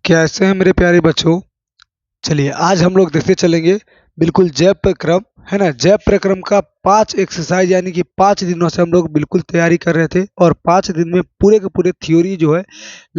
कैसे हैं मेरे प्यारे बच्चों। चलिए आज हम लोग देखते चलेंगे बिल्कुल जैव प्रक्रम है ना। जैव प्रक्रम का 5 एक्सरसाइज यानी कि 5 दिनों से हम लोग बिल्कुल तैयारी कर रहे थे और 5 दिन में पूरे के पूरे थ्योरी जो है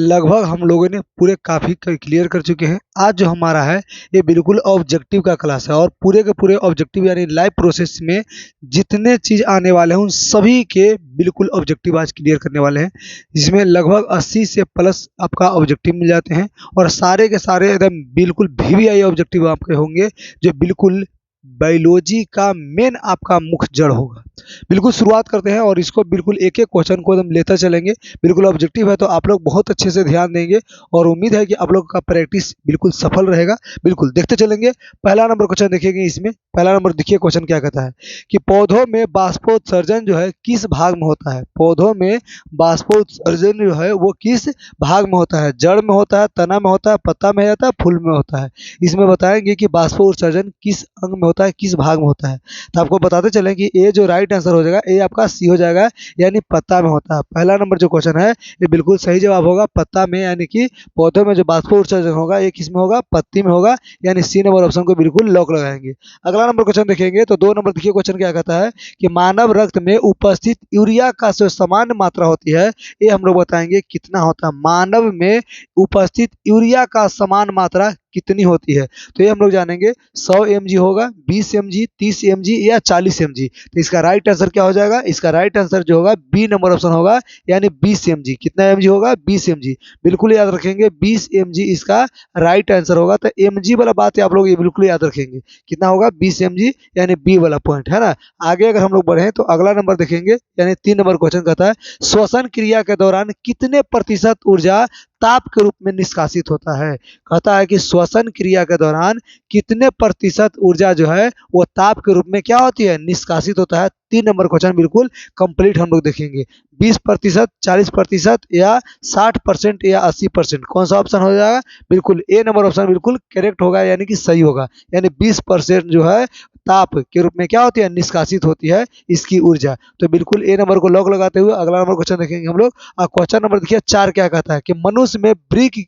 लगभग हम लोगों ने पूरे काफ़ी क्लियर कर चुके हैं। आज जो हमारा है ये बिल्कुल ऑब्जेक्टिव का क्लास है और पूरे के पूरे ऑब्जेक्टिव यानी लाइव प्रोसेस में जितने चीज़ आने वाले हैं उन सभी के बिल्कुल ऑब्जेक्टिव आज क्लियर करने वाले हैं, जिसमें लगभग 80 से प्लस आपका ऑब्जेक्टिव मिल जाते हैं और सारे के सारे एकदम बिल्कुल वीवीआई ऑब्जेक्टिव आपके होंगे जो बिल्कुल बायोलॉजी का मेन आपका मुख्य जड़ होगा। बिल्कुल शुरुआत करते हैं और इसको बिल्कुल एक एक क्वेश्चन को हम लेते चलेंगे। बिल्कुल ऑब्जेक्टिव है तो आप लोग बहुत अच्छे से ध्यान देंगे और उम्मीद है कि आप लोग का प्रैक्टिस बिल्कुल सफल रहेगा। बिल्कुल देखते चलेंगे। पहला नंबर क्वेश्चन देखेंगे। इसमें पहला नंबर देखिए क्वेश्चन क्या कहता है कि पौधों में बाष्पोत्सर्जन जो है किस भाग में होता है। पौधों में बाष्पोत्सर्जन जो है वो किस भाग में होता है। जड़ में होता है, तना में होता है, पत्ता में होता है, फूल में होता है। इसमें बताएंगे कि बाष्पोत्सर्जन किस अंग में होता है, किस भाग में होता है। तो आपको बताते चलें कि ए जो राइट आंसर हो जाएगा ए आपका सी हो जाएगा, यानी पत्ता में होता है। पहला नंबर जो क्वेश्चन है ये बिल्कुल सही जवाब होगा, पत्ता में, यानी कि पौधों में जो बाष्पोत्सर्जन होगा ये किस में होगा, पत्ती में होगा, यानी सी नंबर ऑप्शन को बिल्कुल लॉक लगाएंगे। अगला नंबर क्वेश्चन देखेंगे तो 2 नंबर देखिए क्वेश्चन क्या कहता है कि मानव रक्त में उपस्थित यूरिया का जो सामान्य मात्रा होती है ये हम लोग बताएंगे कितना होता है। मानव में उपस्थित यूरिया का समान मात्रा कितनी होती है। तो ये हम लोग जानेंगे 100 mg होगा, 20 mg, 30 mg या 40 mg। तो इसका राइट आंसर क्या हो जाएगा, इसका राइट आंसर जो होगा बी नंबर ऑप्शन होगा, यानी 20 mg। कितना mg होगा, 20 mg। बिल्कुल याद रखेंगे 20 mg इसका राइट आंसर होगा। तो mg वाला बात आप लोग ये बिल्कुल याद रखेंगे, कितना होगा 20 mg, यानी बी वाला पॉइंट है ना। आगे अगर हम लोग बढ़े तो अगला नंबर देखेंगे, यानी 3 नंबर क्वेश्चन कहता है श्वसन क्रिया के दौरान कितने प्रतिशत ऊर्जा ताप के रूप में निष्कासित होता है। कहता है कि श्वसन क्रिया के दौरान कितने प्रतिशत ऊर्जा जो है वो ताप के रूप में क्या होती है, निष्कासित होता है। 3 नंबर क्वेश्चन बिल्कुल कंप्लीट हम लोग देखेंगे। 20%, 40% या 60% या 80%, कौन सा ऑप्शन हो जाएगा, बिल्कुल ए नंबर ऑप्शन बिल्कुल करेक्ट होगा, यानी कि सही होगा। यानी 20% जो है ताप के रूप में क्या होती है, निष्कासित होती है इसकी ऊर्जा। तो बिल्कुल ए नंबर को लॉक लगाते हुए अगला नंबर क्वेश्चन देखेंगे हम लोग। क्वेश्चन नंबर देखिए 4 क्या कहता है कि मनुष्य में वृक्क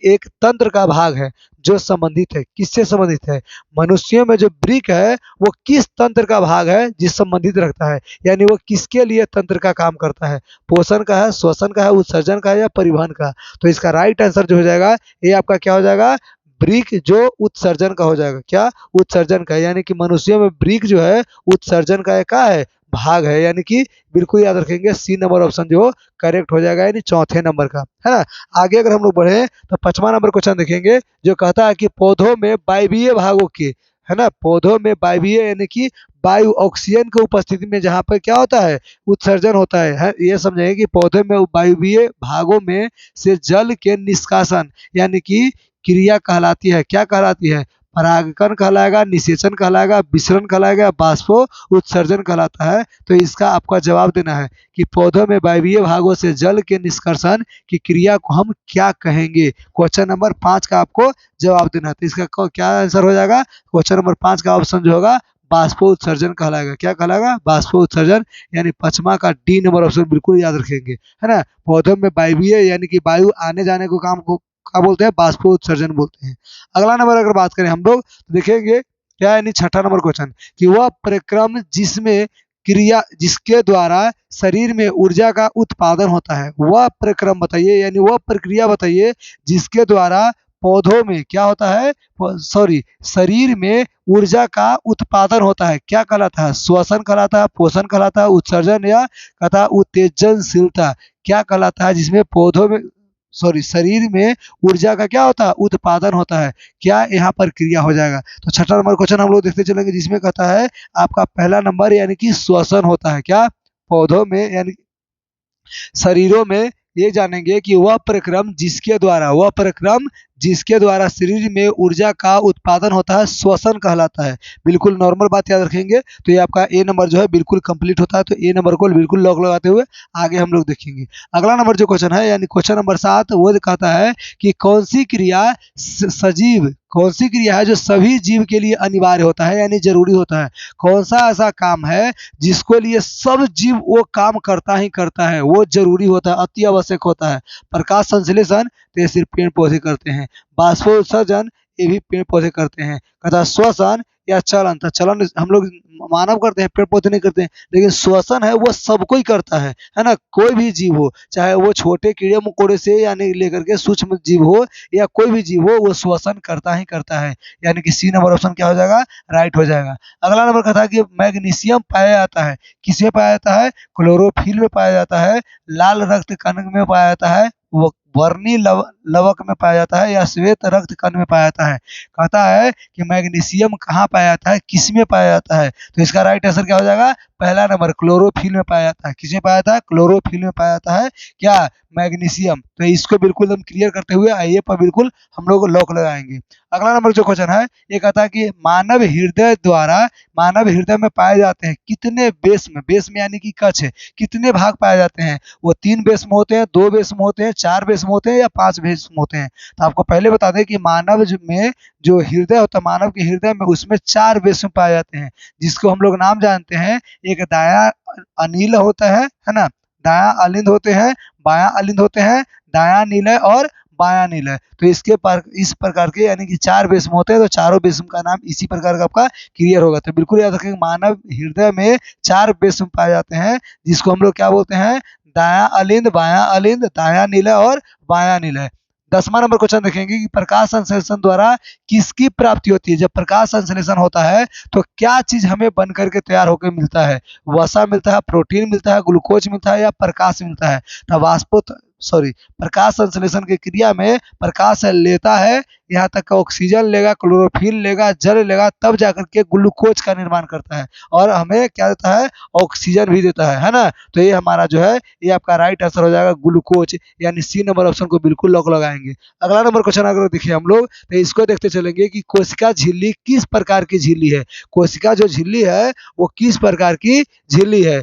एक तंत्र का भाग है जो संबंधित है, किससे संबंधित है। मनुष्यों में जो वृक्क है वो किस तंत्र का भाग है जिस संबंधित रखता है, यानी वो किसके लिए तंत्र का काम करता है। पोषण का है, श्वसन का है, उत्सर्जन का है या परिवहन का। तो इसका राइट आंसर जो हो जाएगा ये आपका क्या हो जाएगा, वृक्क जो उत्सर्जन का हो जाएगा। क्या, उत्सर्जन का, यानी कि मनुष्यों में वृक्क जो है उत्सर्जन का क्या है, भाग है। यानी कि बिल्कुल याद रखेंगे सी नंबर ऑप्शन जो करेक्ट हो जाएगा, यानी चौथे नंबर का है ना। आगे अगर हम लोग बढ़े तो 5वां नंबर क्वेश्चन देखेंगे जो कहता है कि पौधों में वायवीय भागों के, है ना, पौधों में वायवीय यानी कि वायु ऑक्सीजन की उपस्थिति में जहाँ पर क्या होता है, उत्सर्जन होता है। ये समझेंगे कि पौधे में वायवीय भागों में से जल के निष्कासन यानी कि क्रिया कहलाती है। क्या कहलाती है, परागकण कहलाएगा, निषेचन कहलाएगा, विसरण कहलाएगा, बाष्पो उत्सर्जन कहलाता है। तो इसका आपका जवाब देना है कि पौधों में वायवीय भागों से जल के निष्कर्षण की क्रिया को हम क्या कहेंगे। क्वेश्चन नंबर 5 का आपको जवाब देना है। तो इसका क्या आंसर हो जाएगा, क्वेश्चन नंबर 5 का ऑप्शन जो होगा बाष्पो उत्सर्जन कहलाएगा। क्या कहलाएगा, बाष्पो उत्सर्जन, यानी 5वां का डी नंबर ऑप्शन बिल्कुल याद रखेंगे, है ना। पौधों में वायवीय यानी कि वायु आने जाने को काम को क्या बोलते हैं, बाष्पो उत्सर्जन बोलते हैं। अगला नंबर अगर बात करें हम लोग तो देखेंगे क्या, यानी 6ठा नंबर क्वेश्चन कि वह प्रक्रम जिसमें क्रिया जिसके द्वारा शरीर में ऊर्जा का उत्पादन होता है, वह प्रक्रम बताइए, यानी वह प्रक्रिया बताइए जिसके द्वारा पौधों में क्या होता है, सॉरी, शरीर में ऊर्जा का उत्पादन होता है। क्या कहलाता है, श्वसन कहलाता है, पोषण कहलाता है, उत्सर्जन या कहता उत्तेजनशीलता क्या कहलाता है, जिसमें पौधों में शरीर में ऊर्जा का क्या होता है, उत्पादन होता है। क्या यहाँ पर क्रिया हो जाएगा। तो 6ठा नंबर क्वेश्चन हम लोग देखते चलेंगे जिसमें कहता है आपका पहला नंबर यानी कि श्वसन होता है। क्या, पौधों में यानी शरीरों में ये जानेंगे कि वह प्रक्रम जिसके द्वारा शरीर में ऊर्जा का उत्पादन होता है श्वसन कहलाता है। बिल्कुल नॉर्मल बात याद रखेंगे। तो ये आपका ए नंबर जो है बिल्कुल कंप्लीट होता है। तो ए नंबर को बिल्कुल लॉक लगाते हुए आगे हम लोग देखेंगे। अगला नंबर जो क्वेश्चन है यानी क्वेश्चन नंबर 7 वो कहता है कि कौन सी क्रिया सजीव कौन सी क्रिया है जो सभी जीव के लिए अनिवार्य होता है यानी जरूरी होता है? कौन सा ऐसा काम है जिसको लिए सब जीव वो काम करता ही करता है, वो जरूरी होता है, अति आवश्यक होता है? प्रकाश संश्लेषण तो ये सिर्फ पेड़ पौधे करते हैं। बाष्पोत्सर्जन ये भी पेड़ पौधे करते हैं। तथा श्वसन या चलन, तो चलन हम लोग मानव करते हैं, पेड़ पौधे नहीं करते हैं। लेकिन श्वसन है वो सबको ही करता है ना? कोई भी जीव हो, चाहे वो छोटे कीड़े मकोड़े से यानी लेकर के सूक्ष्म जीव हो या कोई भी जीव हो, वो श्वसन करता ही करता है। यानी कि सी नंबर ऑप्शन क्या हो जाएगा? राइट हो जाएगा। अगला नंबर का था कि मैग्नीशियम पाया जाता है, किसमें पाया जाता है? क्लोरोफिल में पाया जाता है, लाल रक्त कण में पाया जाता है, वो वर्णी लवक में पाया जाता है या श्वेत रक्त कण में पाया जाता है? कहता है कि मैग्नीशियम कहाँ पाया जाता है, किस में पाया जाता है? तो इसका राइट आंसर क्या हो जाएगा? पहला नंबर क्लोरोफिल में पाया जाता है। किसमें पाया जाता है? क्लोरोफिल में पाया जाता है क्या? मैग्नीशियम। तो इसको बिल्कुल हम क्लियर करते हुए आइए पर बिल्कुल हम लोग लॉक लगाएंगे। अगला नंबर जो क्वेश्चन है ये कहता है कि मानव हृदय द्वारा, मानव हृदय में पाए जाते हैं कितने बेस्म, बेस्म यानी कि कक्ष, कितने भाग पाए जाते हैं? वो 3 बेस्म होते हैं, 2 बेस्म होते हैं, 4 बेस्म होते हैं या 5 बेस्म होते हैं? तो आपको पहले बता दें कि मानव में जो हृदय होता है, मानव के हृदय में उसमें 4 बेस्म पाए जाते हैं, जिसको हम लोग नाम जानते हैं। एक दायां अनिल होता है ना? दायां अलिंद होते हैं, बायां अलिंद होते हैं, दायां निलय और बायां निलय। तो इस प्रकार के यानी कि 4 बेस्म होते हैं, तो चारों बेस्म का नाम इसी प्रकार का आपका क्लियर होगा। तो बिल्कुल याद रखें मानव हृदय में 4 बेस्म पाए जाते हैं, जिसको हम लोग क्या बोलते हैं? दायां अलिंद, बायां अलिंद, दायां निलय और बायां निलय। 10वां नंबर क्वेश्चन देखेंगे कि प्रकाश संश्लेषण द्वारा किसकी प्राप्ति होती है? जब प्रकाश संश्लेषण होता है तो क्या चीज हमें बन करके तैयार होकर मिलता है? वसा मिलता है, प्रोटीन मिलता है, ग्लूकोज मिलता है या प्रकाश मिलता है? तो प्रकाश संश्लेषण की क्रिया में प्रकाश लेता है, यहाँ तक का ऑक्सीजन लेगा, क्लोरोफिल लेगा, जल लेगा, तब जाकर के ग्लूकोज का निर्माण करता है और हमें क्या देता है? ऑक्सीजन भी देता है ना? तो ये हमारा जो है ये आपका राइट आंसर हो जाएगा ग्लूकोज, यानी सी नंबर ऑप्शन को बिल्कुल लॉक लगाएंगे। अगला नंबर क्वेश्चन अगर देखिए हम लोग तो इसको देखते चलेंगे कि कोशिका झिल्ली किस प्रकार की झिल्ली है? कोशिका जो झिल्ली है वो किस प्रकार की झिल्ली है?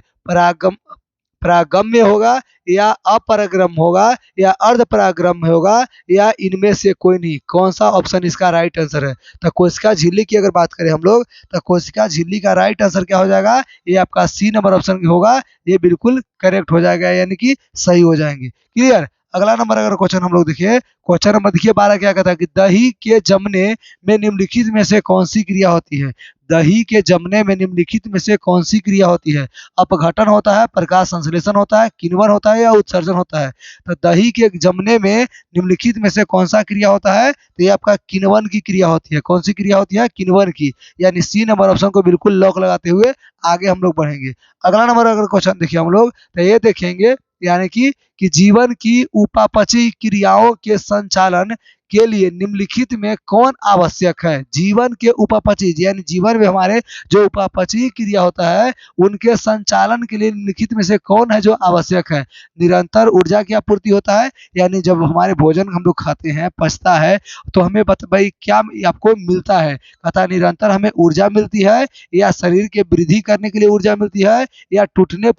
परागम्य होगा या अपरागम्य होगा या अर्धपरागम्य होगा या इनमें से कोई नहीं? कौन सा ऑप्शन इसका राइट आंसर है? तो कोशिका झिल्ली की अगर बात करें हम लोग तो कोशिका झिल्ली का राइट आंसर क्या हो जाएगा? ये आपका सी नंबर ऑप्शन होगा, ये बिल्कुल करेक्ट हो जाएगा यानी कि सही हो जाएंगे। क्लियर? अगला नंबर अगर क्वेश्चन हम लोग देखिए, क्वेश्चन नंबर देखिए 12 क्या कहता है कि दही के जमने में निम्नलिखित में से कौन सी क्रिया होती है? दही के जमने में निम्नलिखित में से कौन सी क्रिया होती है? अपघटन होता है, प्रकाश संश्लेषण होता है, किण्वन होता है या उत्सर्जन होता है? तो दही के जमने में निम्नलिखित में से कौन सा क्रिया होता है? तो ये आपका किण्वन की क्रिया होती है। कौन सी क्रिया होती है? किण्वन की, यानी सी नंबर ऑप्शन को बिल्कुल लॉक लगाते हुए आगे हम लोग बढ़ेंगे। अगला नंबर अगर क्वेश्चन देखिए हम लोग तो ये देखेंगे यानी कि जीवन की उपापचयी क्रियाओं के संचालन के लिए निम्नलिखित में कौन आवश्यक है? जीवन के उपापचयी यानी जीवन में हमारे जो उपापचयी क्रिया होता है उनके संचालन के लिए निम्नलिखित में से कौन है जो आवश्यक है? निरंतर ऊर्जा की आपूर्ति होता है, यानी जब हमारे भोजन हम लोग खाते हैं पचता है तो हमें भाई क्या आपको मिलता है? कहता निरंतर हमें ऊर्जा मिलती है, या शरीर के वृद्धि करने के लिए ऊर्जा मिलती है, या टूटे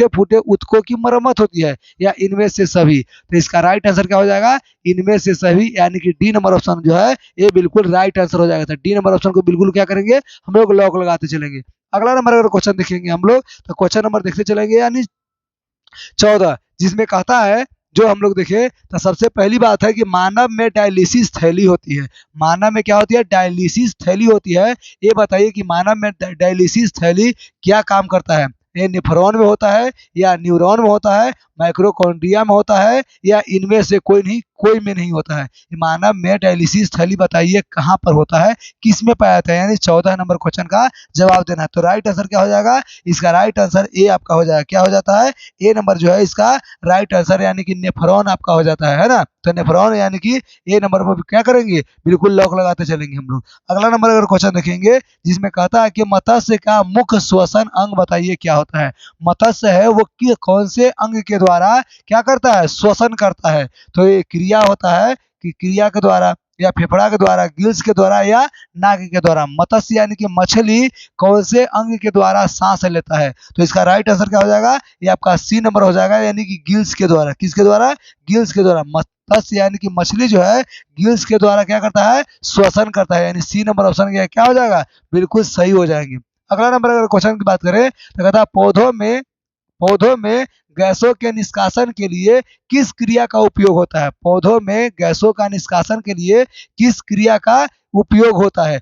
फूटे उत्तकों की मरम्मत होती है, या इनमें से सभी? तो इसका राइट आंसर क्या हो जाएगा? इनमें से सभी, यानी कि डी नंबर ऑप्शन जो है ये बिल्कुल राइट आंसर हो जाएगा। तो डी नंबर ऑप्शन को बिल्कुल क्या करेंगे हम लोग? लॉक लगाते चलेंगे। अगला नंबर अगर क्वेश्चन देखेंगे हम लोग तो क्वेश्चन नंबर देखते चलेंगे यानी 14, जिसमें कहता है जो हम लोग देखें तो सबसे पहली बात है कि मानव में डायलिसिस थैली होती है। मानव में क्या होती है? डायलिसिस थैली होती है। ये बताइए कि मानव में डायलिसिस थैली क्या काम करता है? ये नेफ्रॉन में होता है या न्यूरॉन में होता है, माइक्रोकॉन्ड्रिया में होता है, या इनमें से कोई नहीं, कोई में नहीं होता है? मानव में डायलिसिस थैली बताइए कहाँ पर होता है, किस में पाया जाता है? यानी 14 नंबर क्वेश्चन का जवाब देना है। तो राइट आंसर क्या हो जाएगा? इसका राइट आंसर ए आपका हो जाएगा। क्या हो जाता है? ए नंबर जो है इसका राइट आंसर, यानी कि नेफ्रॉन आपका हो जाता है ना? तो नेफ्रॉन यानी कि ए नंबर पर क्या करेंगे? बिल्कुल लॉक लगाते चलेंगे हम लोग। अगला नंबर अगर क्वेश्चन देखेंगे जिसमें कहता है कि मत्स्य का मुख्य श्वसन अंग बताइए क्या होता है? मत्स्य है वो कौन से अंग के द्वारा क्या करता है? श्वसन करता है। तो ये क्रिया होता है कि क्रिया के द्वारा या फेफड़ा के द्वारा, गिल्स के द्वारा या नाक के द्वारा। मत्स्य यानी कि मछली कौन से अंग के द्वारा सांस लेता है? तो इसका राइट आंसर क्या हो जाएगा? ये आपका सी नंबर हो जाएगा, यानी कि गिल्स के द्वारा। किसके द्वारा? गिल्स के द्वारा। मत्स्य यानी कि मछली जो है गिल्स के द्वारा क्या करता है, श्वसन करता है, यानी सी नंबर ऑप्शन क्या हो जाएगा, बिल्कुल सही हो जाएंगे। अगला नंबर अगर क्वेश्चन की बात करें तो कहता है पौधों में गैसों के निष्कासन के लिए किस क्रिया का उपयोग होता है। पौधों में गैसों का निष्कासन के लिए किस क्रिया का उपयोग होता है।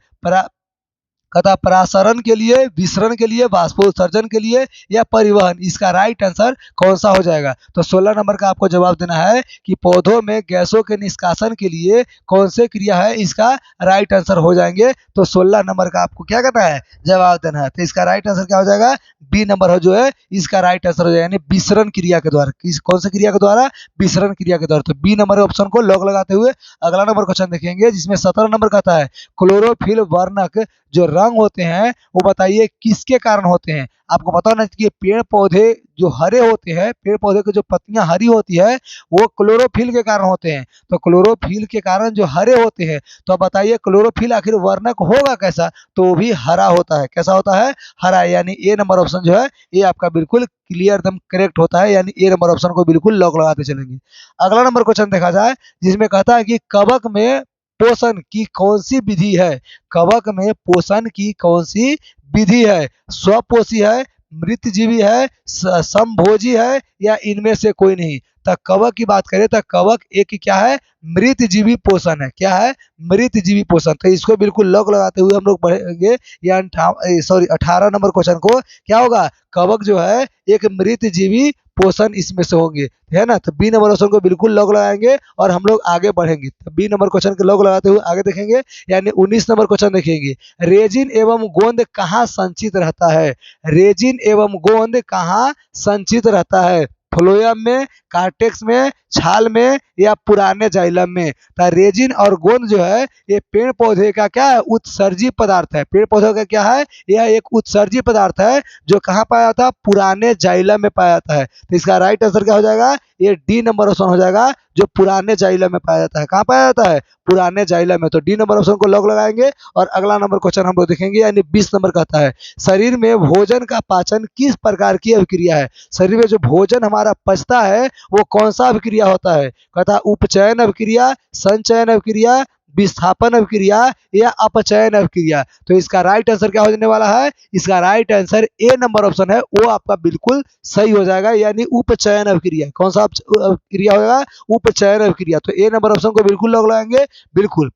कहता परासरण के लिए, विसरण के लिए, वाष्पोत्सर्जन के लिए या परिवहन। इसका राइट आंसर कौन सा हो जाएगा। तो 16 नंबर का आपको जवाब देना है कि पौधों में गैसों के निष्कासन के लिए कौन से क्रिया है, इसका राइट आंसर हो जाएंगे। तो 16 नंबर का आपको क्या करना है, जवाब देना है। तो इसका राइट आंसर क्या हो जाएगा, बी नंबर हो जो है इसका राइट आंसर हो जाएगा, यानी विसरण क्रिया के द्वारा। कौन सी क्रिया के द्वारा, विसरण क्रिया के द्वारा। तो बी नंबर ऑप्शन को लॉक लगाते हुए अगला नंबर क्वेश्चन देखेंगे जिसमें 17 नंबर कहता है क्लोरोफिल वर्णक जो रंग होते हैं वो बताइए किसके कारण होते हैं। आपको पता होना चाहिए पेड़ पौधे जो हरे होते हैं, पेड़ पौधे की जो पत्तियां हरी होती है वो क्लोरोफिल के कारण होते हैं। तो क्लोरोफिल के कारण जो हरे होते हैं, तो अब बताइए क्लोरोफिल आखिर वर्णक होगा कैसा, तो वो भी हरा होता है। कैसा होता है, हरा। यानी ए नंबर ऑप्शन जो है ये आपका बिल्कुल क्लियर एकदम करेक्ट होता है, यानी ए नंबर ऑप्शन को बिल्कुल लॉक लगाते चलेंगे। अगला नंबर क्वेश्चन देखा जाए जिसमें कहता है कि कवक में पोषण की कौन सी विधि है। कवक में पोषण की कौन सी विधि है। स्वपोषी है, मृतजीवी है, समभोजी है या इनमें से कोई नहीं। तो कवक की बात करें तो कवक एक क्या है, मृतजीवी पोषण है। क्या है, मृतजीवी पोषण। तो इसको बिल्कुल लॉक लगाते हुए हम लोग बढ़ेंगे या 18 नंबर क्वेश्चन को क्या होगा, कवक जो है एक मृतजीवी पोषण इसमें से होंगे, है ना। तो बी नंबर ऑप्शन को बिल्कुल लॉक लगाएंगे और हम लोग आगे बढ़ेंगे। तो बी नंबर क्वेश्चन के लॉक लगाते हुए आगे देखेंगे, यानी 19 नंबर क्वेश्चन देखेंगे। रेजिन एवं गोंद कहाँ संचित रहता है। रेजिन एवं गोंद कहाँ संचित रहता है। फ्लोएम में, कार्टेक्स में, छाल में या पुराने जाइलम में। तो रेजिन और गोंद जो है ये पेड़ पौधे का क्या है, उत्सर्जी पदार्थ है। पेड़ पौधे का क्या है, यह एक उत्सर्जी पदार्थ है जो कहाँ पाया जाता है, पुराने जाइलम में पाया जाता है। तो इसका राइट आंसर क्या हो जाएगा, ये डी नंबर ऑप्शन हो जाएगा जो पुराने जाइलम में पाया जाता है। कहाँ पाया जाता है, पुराने जाइलम में। तो डी नंबर ऑप्शन को लॉक लगाएंगे और अगला नंबर क्वेश्चन हम लोग देखेंगे, यानी 20 नंबर कहता है शरीर में भोजन का पाचन किस प्रकार की अभिक्रिया है। शरीर में जो भोजन हमारा पचता है वो कौन सा अभिक्रिया होता है। कहता है उपचयन अभिक्रिया, संचयन अभिक्रिया, विस्थापन अभिक्रिया या अपचयन अभिक्रिया। तो इसका राइट आंसर क्या हो जाने वाला है, इसका right answer A number option है, वो आपका बिल्कुल सही हो जाएगा, यानी उपचयन अभिक्रिया। कौन सा अभिक्रिया होगा, उपचयन अभिक्रिया। तो ए नंबर ऑप्शन को बिल्कुल लॉक लगाएंगे, बिल्कुल।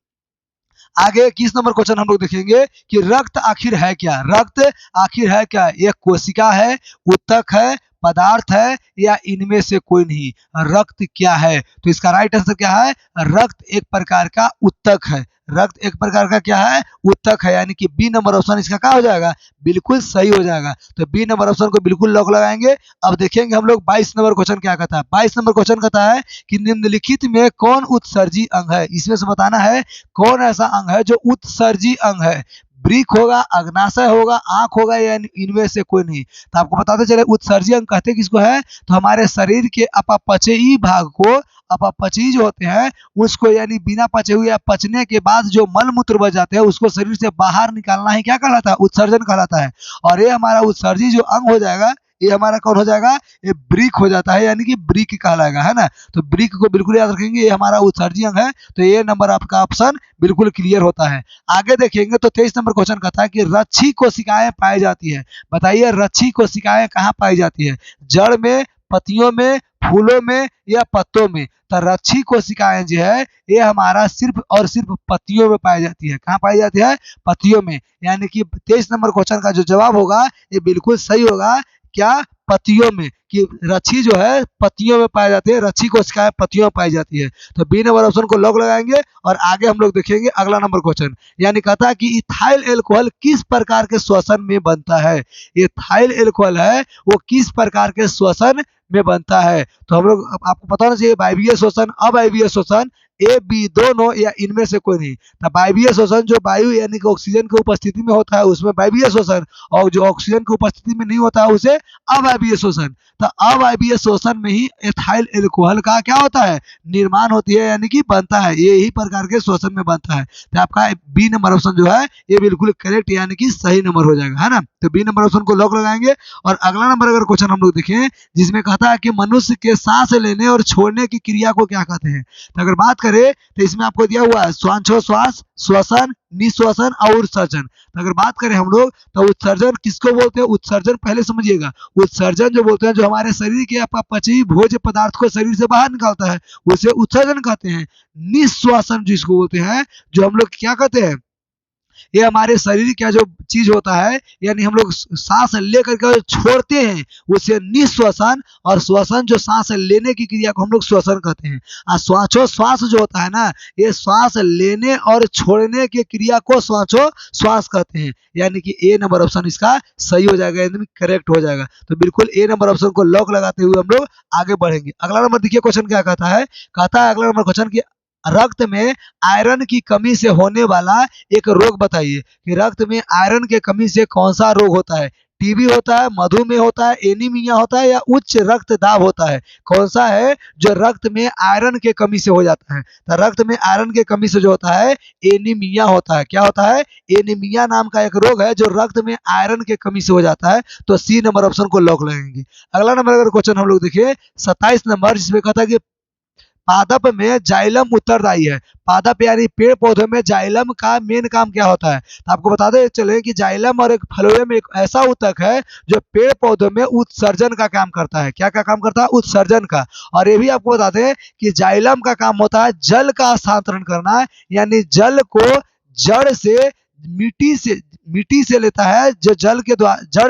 आगे 21 नंबर क्वेश्चन हम लोग देखेंगे कि रक्त आखिर है क्या। रक्त आखिर है क्या, यह कोशिका है, उत्तक है, पदार्थ है या इनमें से कोई नहीं। रक्त क्या है, तो इसका राइट आंसर क्या है, रक्त एक प्रकार का उत्तक है। रक्त एक प्रकार का क्या है, उत्तक है, यानी कि बी नंबर ऑप्शन इसका क्या हो जाएगा, बिल्कुल सही हो जाएगा। तो बी नंबर ऑप्शन को बिल्कुल लॉक लगाएंगे। अब देखेंगे हम लोग 22 नंबर क्वेश्चन क्या कहता है। 22 नंबर क्वेश्चन कहता है कि निम्नलिखित में कौन उत्सर्जी अंग है। इसमें से बताना है कौन ऐसा अंग है जो उत्सर्जी अंग है। ब्रिक होगा, अग्नाशय होगा, आंख होगा या इनमें से कोई नहीं। तो आपको बताते चले उत्सर्जी अंग कहते किसको है, तो हमारे शरीर के अपपचयी भाग को, अपपचयी जो होते हैं उसको, यानी बिना पचे हुए या पचने के बाद जो मल मूत्र बच जाते हैं उसको शरीर से बाहर निकालना ही क्या कहलाता है, उत्सर्जन कहलाता है। और ये हमारा उत्सर्जी जो अंग हो जाएगा ये हमारा कौन हो जाएगा, ये ब्रिक हो जाता है, यानी कि ब्रिक कहलाएगा, है ना। तो ब्रिक को बिल्कुल याद रखेंगे, ये हमारा उत्सर्जी अंग है। तो ये नंबर आपका ऑप्शन बिल्कुल क्लियर होता है। आगे देखेंगे तो 23 नंबर क्वेश्चन कहता है कि रच्छी कोशिकाएं पाई जाती है। बताइए रच्छी कोशिकाएं कहाँ पाई जाती है, जड़ में, पत्तियों में, फूलों में या पत्तों में। तो रच्छी कोशिकाएं जो है ये हमारा सिर्फ और सिर्फ पत्तियों में पाई जाती है। कहाँ पाई जाती है, पत्तियों में। यानी कि 23 नंबर क्वेश्चन का जो जवाब होगा ये बिल्कुल सही होगा, क्या, पत्तियों में। कि रच्छी जो है पत्तियों में पाई जाती है, रच्छी कोशिकाएं पत्तियों में पाई जाती है। तो बी नंबर ऑप्शन को लॉक लगाएंगे और आगे हम लोग देखेंगे अगला नंबर क्वेश्चन, यानी कहता है कि इथाइल एल्कोहल किस प्रकार के श्वसन में बनता है। इथाइल एल्कोहल है वो किस प्रकार के श्वसन में बनता है। तो हम लोग, आपको पता होना चाहिए वायवीय श्वसन, अवायवीय श्वसन, ए बी दोनों या इनमें से कोई नहीं। तो वायवीय श्वसन जो वायु यानी कि ऑक्सीजन की उपस्थिति में होता है उसमें वायवीय श्वसन, और जो ऑक्सीजन की उपस्थिति में नहीं होता है उसे अवायवीय श्वसन। तो अवायवीय श्वसन में ही एथाइल एल्कोहल का क्या होता है, निर्माण होती है, यानी कि बनता है, ये ही प्रकार के श्वसन में बनता है। तो आपका बी नंबर ऑप्शन जो है ये बिल्कुल करेक्ट यानी कि सही नंबर हो जाएगा, है ना। तो बी नंबर ऑप्शन को लॉक लगाएंगे और अगला नंबर अगर क्वेश्चन हम लोग देखें जिसमें कहता कहता है कि मनुष्य के सांस लेने और छोड़ने की क्रिया को क्या कहते हैं। तो अगर बात करें तो इसमें आपको दिया हुआ है श्वासोच्छ्वास, श्वसन, निश्वसन और उत्सर्जन। तो अगर बात करें हम लोग तो उत्सर्जन किसको बोलते हैं, उत्सर्जन पहले समझिएगा। उत्सर्जन जो बोलते हैं जो हमारे शरीर के आपका पची भोज्य पदार्थ को शरीर से बाहर निकालता है उसे उत्सर्जन कहते हैं। निश्वसन जिसको बोलते हैं, जो हम लोग क्या कहते हैं, ये हमारे शरीर का जो चीज होता है यानी हम लोग सांस लेकर के छोड़ते हैं उसे निश्वसन, और श्वसन जो सांस लेने की क्रिया को हम लोग श्वसन कहते हैं। और श्वासोच्छ्वास जो होता है ना, ये श्वास लेने और छोड़ने की क्रिया को श्वासोच्छ्वास कहते हैं। यानी कि ए नंबर ऑप्शन इसका सही हो जाएगा, एकदम करेक्ट हो जाएगा। तो बिल्कुल ए नंबर ऑप्शन को लॉक लगाते हुए हम लोग आगे बढ़ेंगे। अगला नंबर देखिए क्वेश्चन क्या कहता है। कहता है अगला नंबर क्वेश्चन की रक्त में आयरन की कमी से होने वाला एक रोग बताइए कि रक्त में आयरन के कमी से कौन सा रोग होता है। टीबी होता है, मधुमेह होता है, एनीमिया होता है या उच्च रक्तदाब होता है। कौन सा है जो रक्त में आयरन के कमी से हो जाता है। तो रक्त में आयरन के कमी से जो होता है एनीमिया होता है। क्या होता है, एनीमिया नाम का एक रोग है जो रक्त में आयरन के कमी से हो जाता है। तो सी नंबर ऑप्शन को लॉक लगेंगे। अगला नंबर अगर क्वेश्चन हम लोग देखिए 27 नंबर, जिसमें कहता है कि पादप में जाइलम उत्तरदायी है। पादप यानी पेड़ पौधों में जाइलम का मेन काम क्या होता है। तो आपको बताते चले कि जाइलम और एक फ्लोएम एक ऐसा ऊतक है जो पेड़ पौधों में उत्सर्जन का काम करता है। क्या क्या काम करता है, उत्सर्जन का। और ये भी आपको बताते हैं कि जाइलम का काम होता है जल का हस्तांतरण करना, यानी जल को जड़ से मिट्टी से लेता है, जो जड़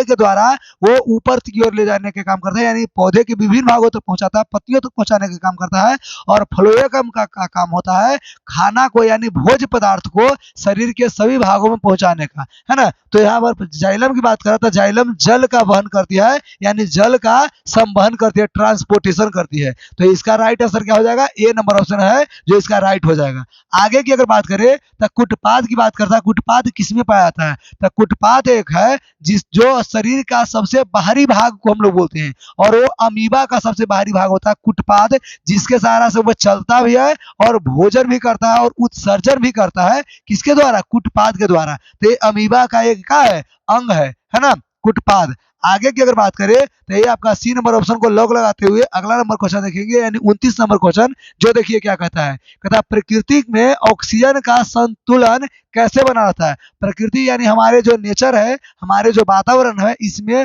के द्वारा वो ऊपर की ओर ले जाने के काम करता है, यानी पौधे के विभिन्न भागों तक पहुंचाता है, पत्तियों तक पहुंचाने का काम करता है। और फ्लोएम का काम होता है खाना को यानी भोज्य पदार्थ को शरीर के सभी भागों में पहुंचाने का, है ना। तो यहाँ पर जाइलम की बात करा तो जाइलम जल का वहन करती है, यानी जल का संवहन करती है, ट्रांसपोर्टेशन करती है। तो इसका राइट आंसर क्या हो जाएगा, ए नंबर ऑप्शन है जो इसका राइट हो जाएगा। आगे की अगर बात करें तो कुटपाद की बात करता है। कुटपाद किसमें पाया जाता है, तो कुटपाद एक है जो शरीर का सबसे बाहरी भाग को हम लोग बोलते हैं, और वो अमीबा का सबसे बाहरी भाग होता है कुटपाद, जिसके सहारा से वो चलता भी है और भोजन भी करता है और उत्सर्जन भी करता है। किसके द्वारा, कुटपाद के द्वारा। तो ये अमीबा का एक क्या है, अंग है ना, कुटपाद। आगे की अगर बात करें तो ये आपका सी नंबर ऑप्शन को लॉक लगाते हुए अगला नंबर क्वेश्चन देखेंगे, यानी 29 नंबर क्वेश्चन, जो देखिए क्या कहता है। कहता है प्रकृति में ऑक्सीजन का संतुलन कैसे बना रहता है। प्रकृति यानी हमारे जो नेचर है, हमारे जो वातावरण है, इसमें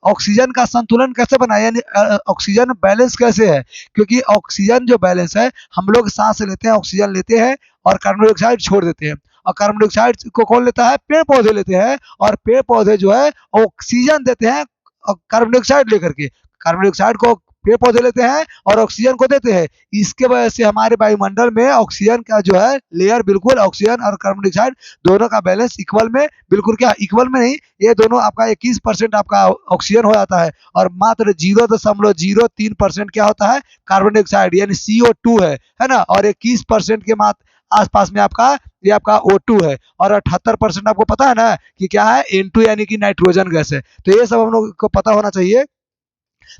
ऑक्सीजन का संतुलन कैसे बना, यानी ऑक्सीजन बैलेंस कैसे है। क्योंकि ऑक्सीजन जो बैलेंस है, हम लोग सांस लेते हैं, ऑक्सीजन लेते हैं और कार्बन डाइऑक्साइड छोड़ देते हैं, और कार्बन डाइऑक्साइड को कौन लेता है, पेड़ पौधे लेते हैं, और पेड़ पौधे जो है ऑक्सीजन देते हैं कार्बन डाइऑक्साइड लेकर के। कार्बन डाइऑक्साइड को पेड़ पौधे लेते हैं और ऑक्सीजन को देते हैं। इसके वजह से हमारे वायुमंडल में ऑक्सीजन का जो है लेयर बिल्कुल ऑक्सीजन और कार्बन डाइऑक्साइड दोनों का बैलेंस इक्वल में, बिल्कुल क्या इक्वल में नहीं, ये दोनों आपका 21% आपका ऑक्सीजन हो जाता है, और मात्र 0.03% क्या होता है, कार्बन डाइऑक्साइड यानी CO2 है ना। और 21% के मात्र आसपास में आपका ये आपका O2 है, और 78% आपको पता है ना कि क्या है, N2 यानी कि नाइट्रोजन गैस है। तो ये सब हम लोग को पता होना चाहिए।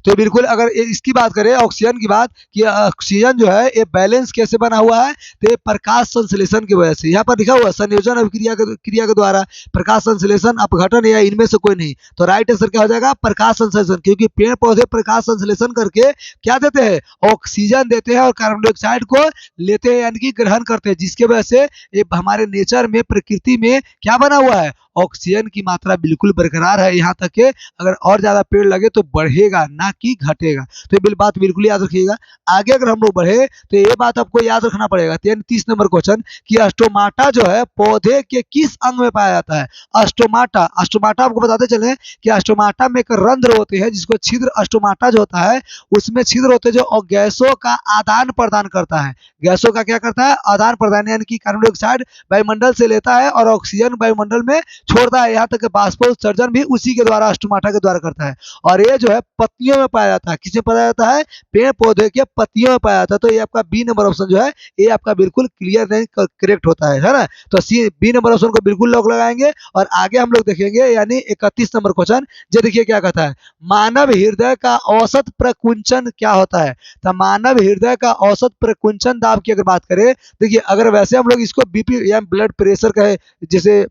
तो बिल्कुल अगर इसकी बात करें ऑक्सीजन की बात, कि ऑक्सीजन जो है ये बैलेंस कैसे बना हुआ है, तो ये प्रकाश संश्लेषण की वजह से। यहाँ पर लिखा हुआ है संयोजन अभिक्रिया क्रिया के द्वारा प्रकाश संश्लेषण अपघटन या इनमें से कोई नहीं। तो राइट आंसर क्या हो जाएगा, प्रकाश संश्लेषण। क्योंकि पेड़ पौधे प्रकाश संश्लेषण करके क्या देते हैं, ऑक्सीजन देते हैं और कार्बन डाइऑक्साइड को लेते हैं, यानी कि ग्रहण करते हैं, जिसके वजह से ये हमारे नेचर में, प्रकृति में क्या बना हुआ है, ऑक्सीजन की मात्रा बिल्कुल बरकरार है। यहाँ तक के अगर और ज्यादा पेड़ लगे तो बढ़ेगा ना कि घटेगा। तो ये बात बिल्कुल याद रखिएगा। आगे अगर हम लोग बढ़े तो ये बात आपको याद रखना पड़ेगा। 30 नंबर क्वेश्चन कि अस्टोमाटा जो है पौधे के किस अंग में पाया जाता है। अस्टोमाटा आपको बताते चले कि अस्टोमाटा में एक रंध्र होते हैं जिसको छिद्र, अस्टोमाटा जो होता है उसमें छिद्र होते हैं जो गैसों का आदान प्रदान करता है। गैसों का क्या करता है, आदान प्रदान, यानी कि कार्बन डाइऑक्साइड वायुमंडल से लेता है और ऑक्सीजन वायुमंडल में छोड़ता है। यहाँ तक कि बाष्पोत्सर्जन भी उसी के द्वारा, अस्टोमाटा के द्वारा करता है। और ये जो है पत्तियों में पाया जाता है। किसमें पाया जाता है, पेड़ पौधे के पत्तियों में पाया जाता है। तो ये आपका बी नंबर ऑप्शन जो है ये आपका बिल्कुल क्लियर नहीं करेक्ट होता है ना। तो सी बी नंबर ऑप्शन को बिल्कुल लॉक लगाएंगे। और आगे हम लोग देखेंगे यानी 31 नंबर क्वेश्चन, जो देखिए क्या कहता है, मानव हृदय का औसत प्रकुंचन क्या होता है। तो मानव हृदय का औसत प्रकुंचन दाब की अगर बात करें, देखिए अगर वैसे हम लोग इसको बीपी या ब्लड प्रेशर कहे, जैसे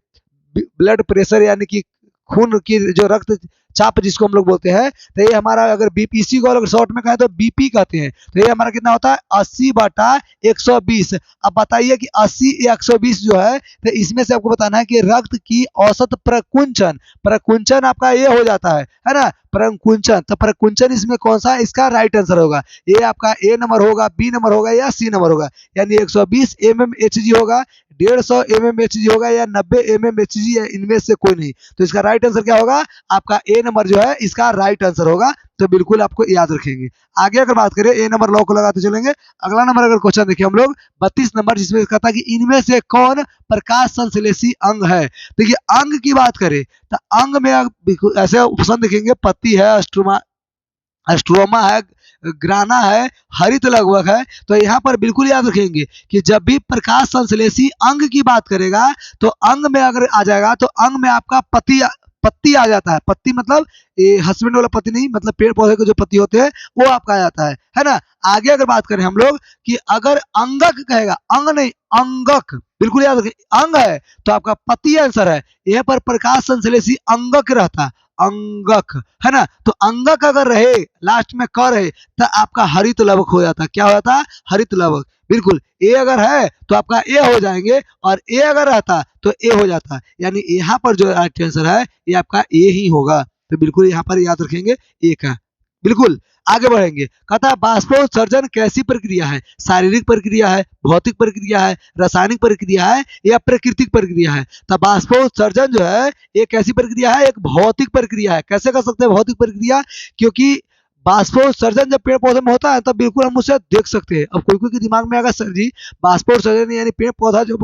ब्लड प्रेशर यानी कि खून की जो रक्त चाप जिसको हम लोग बोलते हैं, तो ये हमारा अगर बीपीसी को अगर शॉर्ट में कहें तो बीपी कहते हैं। तो ये हमारा कितना होता है 80/120। अब बताइए कि 80 या 120 जो है, तो इसमें से आपको बताना है कि रक्त की औसत प्रकुंचन, प्रकुंचन आपका ये हो जाता है ना, प्रकुंचन। तो प्रकुंचन इसमें कौन सा इसका राइट आंसर होगा, ये आपका ए नंबर होगा, बी नंबर होगा या सी नंबर होगा। यानी 120 mmHg होगा, 150 mmHg होगा या 90 mmHg, या इनमें से कोई नहीं। तो इसका राइट आंसर क्या होगा, आपका ए नंबर जो है इसका राइट आंसर होगा। तो बिल्कुल आपको याद रखेंगे। आगे अगर बात करें ए नंबर लॉक लगाते चलेंगे। अगला नंबर अगर क्वेश्चन देखिए हम लोग 32 नंबर, जिसमें कहता है कि इनमें से कौन प्रकाश संश्लेषी अंग है। देखिए अंग की बात करें तो अंग में ऐसे ऑप्शन देखेंगे, पत्ती है, स्ट्रोमा है, ग्राना है, हरित लघुक है। तो यहाँ पर बिल्कुल याद रखेंगे कि जब भी प्रकाश संश्लेषी अंग की बात करेगा तो अंग में अगर आ जाएगा तो अंग में आपका पत्ती आ जाता है। पत्ती मतलब ये हस्बैंड वाला पत्ती नहीं, मतलब पेड़ पौधे के जो पत्ती होते हैं वो आपका आ जाता है ना। आगे अगर बात करें हम लोग कि अगर अंगक कहेगा, अंग नहीं अंगक, बिल्कुल याद रखें अंग है तो आपका पत्ती आंसर है। यहाँ पर प्रकाश संश्लेषी अंगक रहता है, अंगक है ना। तो अंगक अगर रहे लास्ट में क रहे तो आपका हरित लवक हो जाता है। क्या हो जाता है, हरित लवक। बिल्कुल ए अगर है तो आपका ए हो जाएंगे, और ए अगर रहता तो ए हो जाता। यानी यहाँ पर जो राइट आंसर है ये आपका ए ही होगा। तो बिल्कुल यहाँ पर याद रखेंगे ए का। बिल्कुल आगे बढ़ेंगे। कहता है बाष्पोत्सर्जन कैसी प्रक्रिया है, शारीरिक प्रक्रिया है, भौतिक प्रक्रिया है, रासायनिक प्रक्रिया है या प्राकृतिक प्रक्रिया है। तो बाष्पोत्सर्जन जो है ये कैसी प्रक्रिया है, एक भौतिक प्रक्रिया है। कैसे कर सकते हैं भौतिक प्रक्रिया, क्योंकि बाष्पोत्सर्जन जब पेड़ पौधे में होता है तब बिल्कुल हम उसे देख सकते हैं। अब कोई कोई के दिमाग में आएगा सर जी बाष्पोत्सर्जन यानी पेड़ पौधा जो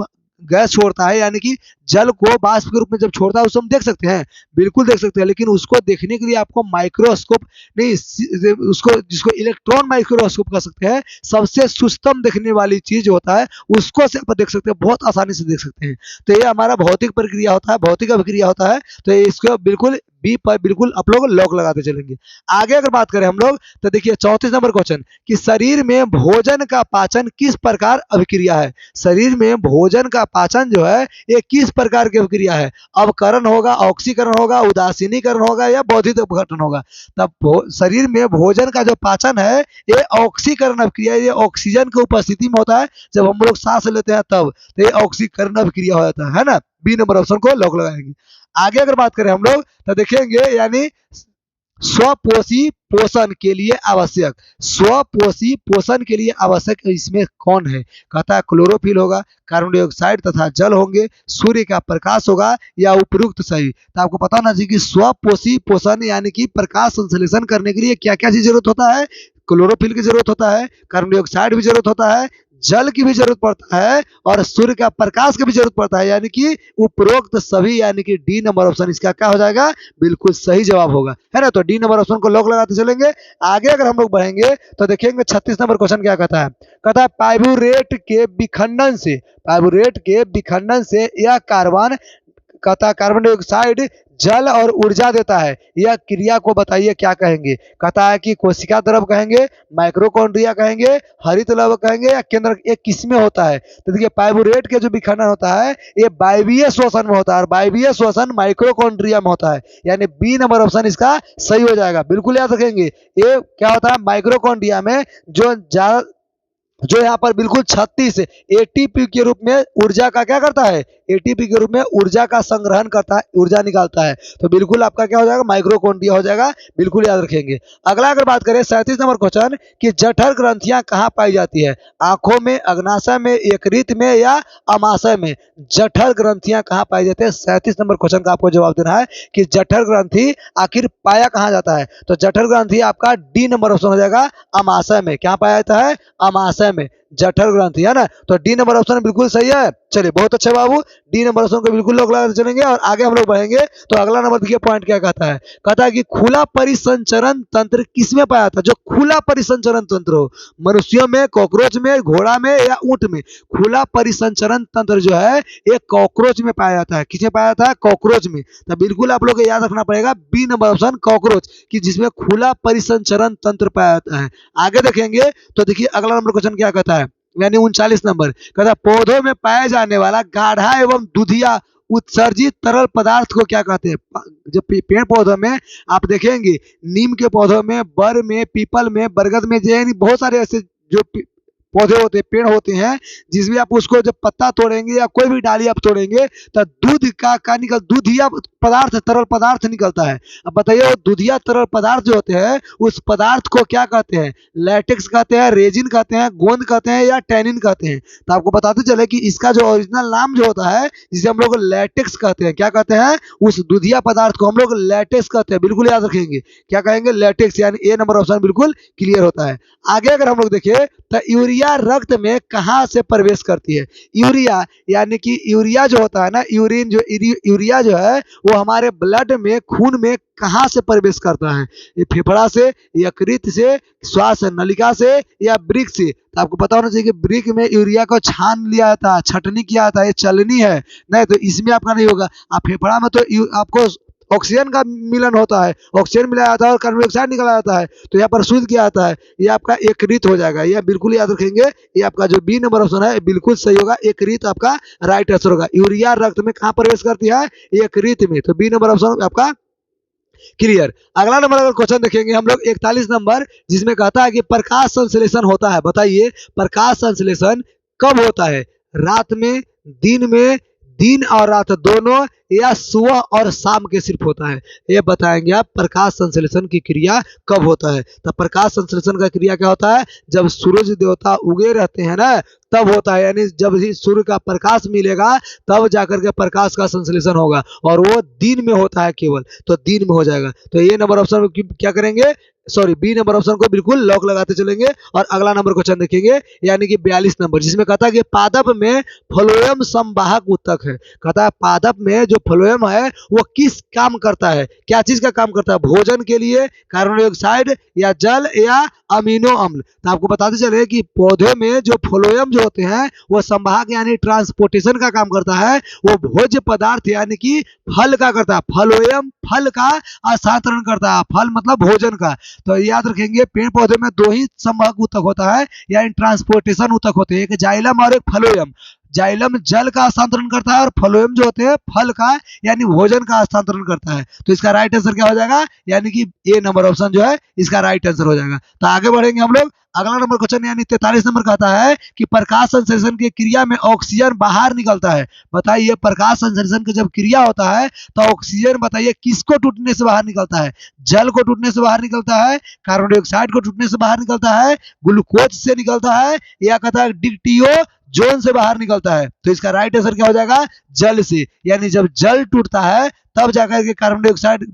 गैस छोड़ता है, यानी कि जल को बाष्प के रूप में जब छोड़ता है उसको हम देख सकते हैं, बिल्कुल देख सकते हैं। लेकिन उसको देखने के लिए आपको माइक्रोस्कोप नहीं, उसको जिसको इलेक्ट्रॉन माइक्रोस्कोप कह सकते हैं, सबसे सूक्ष्म देखने वाली चीज होता है, उसको से आप देख सकते हैं, बहुत आसानी से देख सकते हैं। तो ये हमारा भौतिक प्रक्रिया होता है, भौतिक अभिक्रिया होता है। तो इसको बिल्कुल बी पर बिल्कुल आप लोग लॉक लगाते चलेंगे। आगे अगर बात करें हम लोग तो देखिए 34 नंबर क्वेश्चन कि शरीर में भोजन का पाचन किस प्रकार अभिक्रिया है। शरीर में भोजन का पाचन जो है ये किस प्रकार की अभिक्रिया है, अवकरण होगा, ऑक्सीकरण होगा, उदासीनीकरण होगा या बौद्धिक अपघटन होगा। तब शरीर में भोजन का जो पाचन है ये ऑक्सीकरण अभिक्रिया, ये ऑक्सीजन की उपस्थिति में होता है जब हम लोग सांस लेते हैं तब, तो ये ऑक्सीकरण अभिक्रिया हो जाता है ना। बी नंबर ऑप्शन को लॉक लगाएंगे। आगे अगर बात करें हम लोग तो देखेंगे यानी स्वपोषी पोषण के लिए आवश्यक, स्वपोषी पोषण के लिए आवश्यक इसमें कौन है। कहता है क्लोरोफिल होगा, कार्बन डाइऑक्साइड तथा जल होंगे, सूर्य का प्रकाश होगा या उपयुक्त सही। तो आपको पता होना चाहिए कि स्वपोषी पोषण यानी कि प्रकाश संश्लेषण करने के लिए क्या क्या चीज जरूरत होता है, क्लोरोफिल की जरूरत होता है, कार्बन डाइऑक्साइड भी जरूरत होता है, जल की भी जरूरत पड़ता है और सूर्य का प्रकाश की भी जरूरत पड़ता है। यानी कि उपरोक्त सभी, यानी कि डी नंबर ऑप्शन इसका क्या हो जाएगा, बिल्कुल सही जवाब होगा, है ना। तो डी नंबर ऑप्शन को लॉक लगाते चलेंगे। आगे अगर हम लोग बढ़ेंगे तो देखेंगे 36 नंबर क्वेश्चन क्या कहता है। कहता है पाइरूवेट के विखंडन से, पाइरूवेट के विखंडन से यह कार्बन, कहता है कार्बन डाइऑक्साइड जल और ऊर्जा देता है, यह क्रिया को बताइए क्या कहेंगे। कहता है कि कोशिका द्रव कहेंगे, माइक्रोकॉन्ड्रिया कहेंगे, हरित लवक कहेंगे या केंद्र, ये किसमें होता है। तो देखिए पाइरूवेट के जो विखंडन होता है ये वायवीय श्वसन में होता है, और वायवीय श्वसन माइक्रोकॉन्ड्रिया में होता है। यानी बी नंबर ऑप्शन इसका सही हो जाएगा। बिल्कुल याद रखेंगे ये क्या होता है, माइक्रोकॉन्ड्रिया में जो यहाँ पर बिल्कुल 36 एटीपी के रूप में ऊर्जा का क्या करता है, एटीपी के रूप में ऊर्जा का संग्रहण करता है, ऊर्जा निकालता है। तो बिल्कुल आपका क्या हो जाएगा, माइक्रोकॉन्ड्रिया हो जाएगा। बिल्कुल याद रखेंगे। अगला अगर बात करें 37 नंबर क्वेश्चन कि जठर ग्रंथियां कहाँ पाई जाती है, आंखों में, अग्नाशय में, यकृत में या अमाशय में। जठर ग्रंथियां कहाँ पाई जाती है, 37 नंबर क्वेश्चन का आपको जवाब देना है कि जठर ग्रंथि आखिर पाया कहाँ जाता है। तो जठर ग्रंथि आपका डी नंबर ऑप्शन हो जाएगा, अमाशय में। क्या पाया जाता है, अमाशय में जठर ग्रंथि, है ना। तो डी नंबर ऑप्शन बिल्कुल सही है। चलिए बहुत अच्छा बाबू, डी नंबर ऑप्शन को बिल्कुल लोग लगाते चलेंगे। और आगे हम लोग बढ़ेंगे तो अगला नंबर देखिए पॉइंट क्या कहता है। कहता है कि खुला परिसंचरण तंत्र किसमें पाया जाता है, जो खुला परिसंचरण तंत्र हो, मनुष्यों में, कॉकरोच में, घोड़ा में या ऊंट में। खुला परिसंचरण तंत्र जो है ये कॉकरोच में पाया जाता है। किसमें पाया जाता है, कॉकरोच में। तो बिल्कुल आप लोग को याद रखना पड़ेगा बी नंबर ऑप्शन कॉकरोच, कि जिसमें खुला परिसंचरण तंत्र पाया जाता है। आगे देखेंगे तो देखिए अगला नंबर क्वेश्चन क्या कहता है, यानी 39 नंबर। कहता है पौधों में पाए जाने वाला गाढ़ा एवं दुधिया उत्सर्जित तरल पदार्थ को क्या कहते हैं? जो पेड़ पौधों में आप देखेंगे, नीम के पौधों में, बर में, पीपल में, बरगद में, जो है बहुत सारे ऐसे जो पौधे होते हैं, पेड़ होते हैं, जिसमें आप उसको जब पत्ता तोड़ेंगे या कोई भी डाली आप तोड़ेंगे तो दूध का निकल दूधिया पदार्थ, तरल पदार्थ निकलता है। अब बताइए वो दूधिया तरल पदार्थ जो होते हैं उस पदार्थ को क्या कहते हैं? लैटेक्स कहते हैं, रेजिन कहते हैं, गोंद कहते हैं या टैनिन कहते हैं। तो आपको बताते चले कि इसका जो ओरिजिनल नाम जो होता है जिसे हम लोग लैटेक्स कहते हैं, क्या कहते हैं? उस दूधिया पदार्थ को हम लोग लैटेक्स कहते हैं। बिल्कुल याद रखेंगे, क्या कहेंगे? लैटेक्स। यानी ए नंबर ऑप्शन बिल्कुल क्लियर होता है। आगे अगर हम लोग देखें तो यूरिया रक्त में कहाँ से प्रवेश करती है? यूरिया यानी कि यूरिया जो होता है ना, यूरिन जो यूरिया जो है वो हमारे ब्लड में, खून में कहाँ से प्रवेश करता है? ये फेफड़ा से, यकृत से, श्वास नलिका से या वृक्क से? तो आपको पता होना चाहिए कि वृक्क में यूरिया को छान लिया जाता है, छटनी किया जाता है, ये चलनी है नहीं, तो इसमें आपका नहीं होगा। आप फेफड़ा में तो आपको ऑक्सीजन का मिलन होता है, ऑक्सीजन मिलाया जाता है और कार्बन डाइऑक्साइड निकाला जाता है, तो यहाँ पर शुद्ध किया जाता है, ये आपका एकरित हो जाएगा। ये बिल्कुल याद रखेंगे, ये आपका जो बी नंबर ऑप्शन है बिल्कुल सही होगा, एकरित आपका राइट आंसर होगा। यूरिया रक्त में कहाँ प्रवेश करती है? एकरित में, तो बी नंबर ऑप्शन आपका क्लियर। अगला नंबर अगर क्वेश्चन देखेंगे हम लोग 41 नंबर, जिसमें कहता है कि प्रकाश संश्लेषण होता है। बताइए प्रकाश संश्लेषण कब होता है? रात में, दिन में, दिन और रात दोनों, या सुबह और शाम के सिर्फ होता है? ये बताएंगे आप प्रकाश संश्लेषण की क्रिया कब होता है। तो प्रकाश संश्लेषण का क्रिया क्या होता है? जब सूरज देवता उगे रहते हैं ना तब होता है, यानी जब ही सूर्य का प्रकाश मिलेगा तब जाकर के प्रकाश का संश्लेषण होगा, और वो दिन में होता है केवल, तो दिन में हो जाएगा। तो ये नंबर ऑप्शन क्या करेंगे? सॉरी, बी नंबर ऑप्शन को बिल्कुल लॉक लगाते चलेंगे। और अगला नंबर क्वेश्चन देखेंगे, यानी कि 42 नंबर, जिसमें कहता है कि पादप में फ्लोएम संवाहक ऊतक है। कहता है पादप में जो फ्लोएम है वो किस काम करता है? क्या चीज का काम करता है? भोजन के लिए, कार्बन डाइऑक्साइड या जल या अमीनो अम्ल? तो आपको बताते चले कि पौधे में जो फ्लोएम जो होते हैं वो संवाहक यानी ट्रांसपोर्टेशन का काम करता है। वो भोज्य पदार्थ यानी कि फल का करता है, फ्लोएम फल का हस्तांतरण करता है, फल मतलब भोजन का। तो याद रखेंगे पेड़ पौधे में दो ही संवाहक ऊतक होता है, यानी ट्रांसपोर्टेशन ऊतक होते हैं, एक जाइलम और एक फ्लोएम। जाइलम जल का हस्तांतरण करता है और फ्लोएम जो होते हैं फल का यानी भोजन का हस्तांतरण करता है। तो इसका राइट आंसर क्या हो जाएगा? यानी कि ए नंबर ऑप्शन जो है इसका राइट आंसर हो जाएगा। तो आगे बढ़ेंगे हम लोग। अगला नंबर क्वेश्चन यानी 43 नंबर कहता है कि प्रकाश संश्लेषण की क्रिया में ऑक्सीजन बाहर निकलता है। बताइए प्रकाश संश्लेषण की जब क्रिया होता है तो ऑक्सीजन बताइए किसको टूटने से बाहर निकलता है? जल को टूटने से बाहर निकलता है, कार्बन डाइऑक्साइड को टूटने से बाहर निकलता है, ग्लूकोज से निकलता है, या कहता है डिक्टियो जोन से बाहर निकलता है? तो इसका राइट आंसर क्या हो जाएगा? जल से। यानी जब जल टूटता है तब जाकर के कार्बन डाइऑक्साइड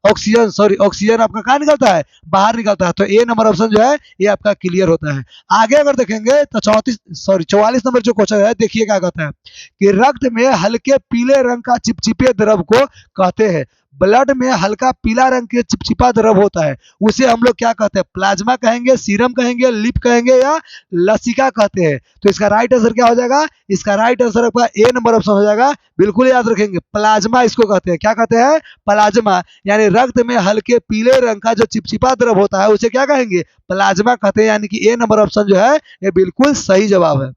ऑक्सीजन आपका कहाँ निकलता है? बाहर निकलता है। तो ए नंबर ऑप्शन जो है ये आपका क्लियर होता है। आगे अगर देखेंगे तो 44 नंबर जो क्वेश्चन है, देखिए क्या कहता है कि रक्त में हल्के पीले रंग का चिपचिपे द्रव को कहते हैं। ब्लड में हल्का पीला रंग के चिपचिपा द्रव होता है, उसे हम लोग क्या कहते हैं? प्लाज्मा कहेंगे, सीरम कहेंगे, लिप कहेंगे या लसिका कहते हैं? तो इसका राइट आंसर क्या हो जाएगा? इसका राइट आंसर आपका ए नंबर ऑप्शन हो जाएगा। बिल्कुल याद रखेंगे, प्लाज्मा इसको कहते हैं। क्या कहते हैं? प्लाज्मा। यानी रक्त में हल्के पीले रंग का जो चिपचिपा द्रव होता है उसे क्या कहेंगे? प्लाज्मा कहते हैं। यानी कि ए नंबर ऑप्शन जो है ये बिल्कुल सही जवाब है।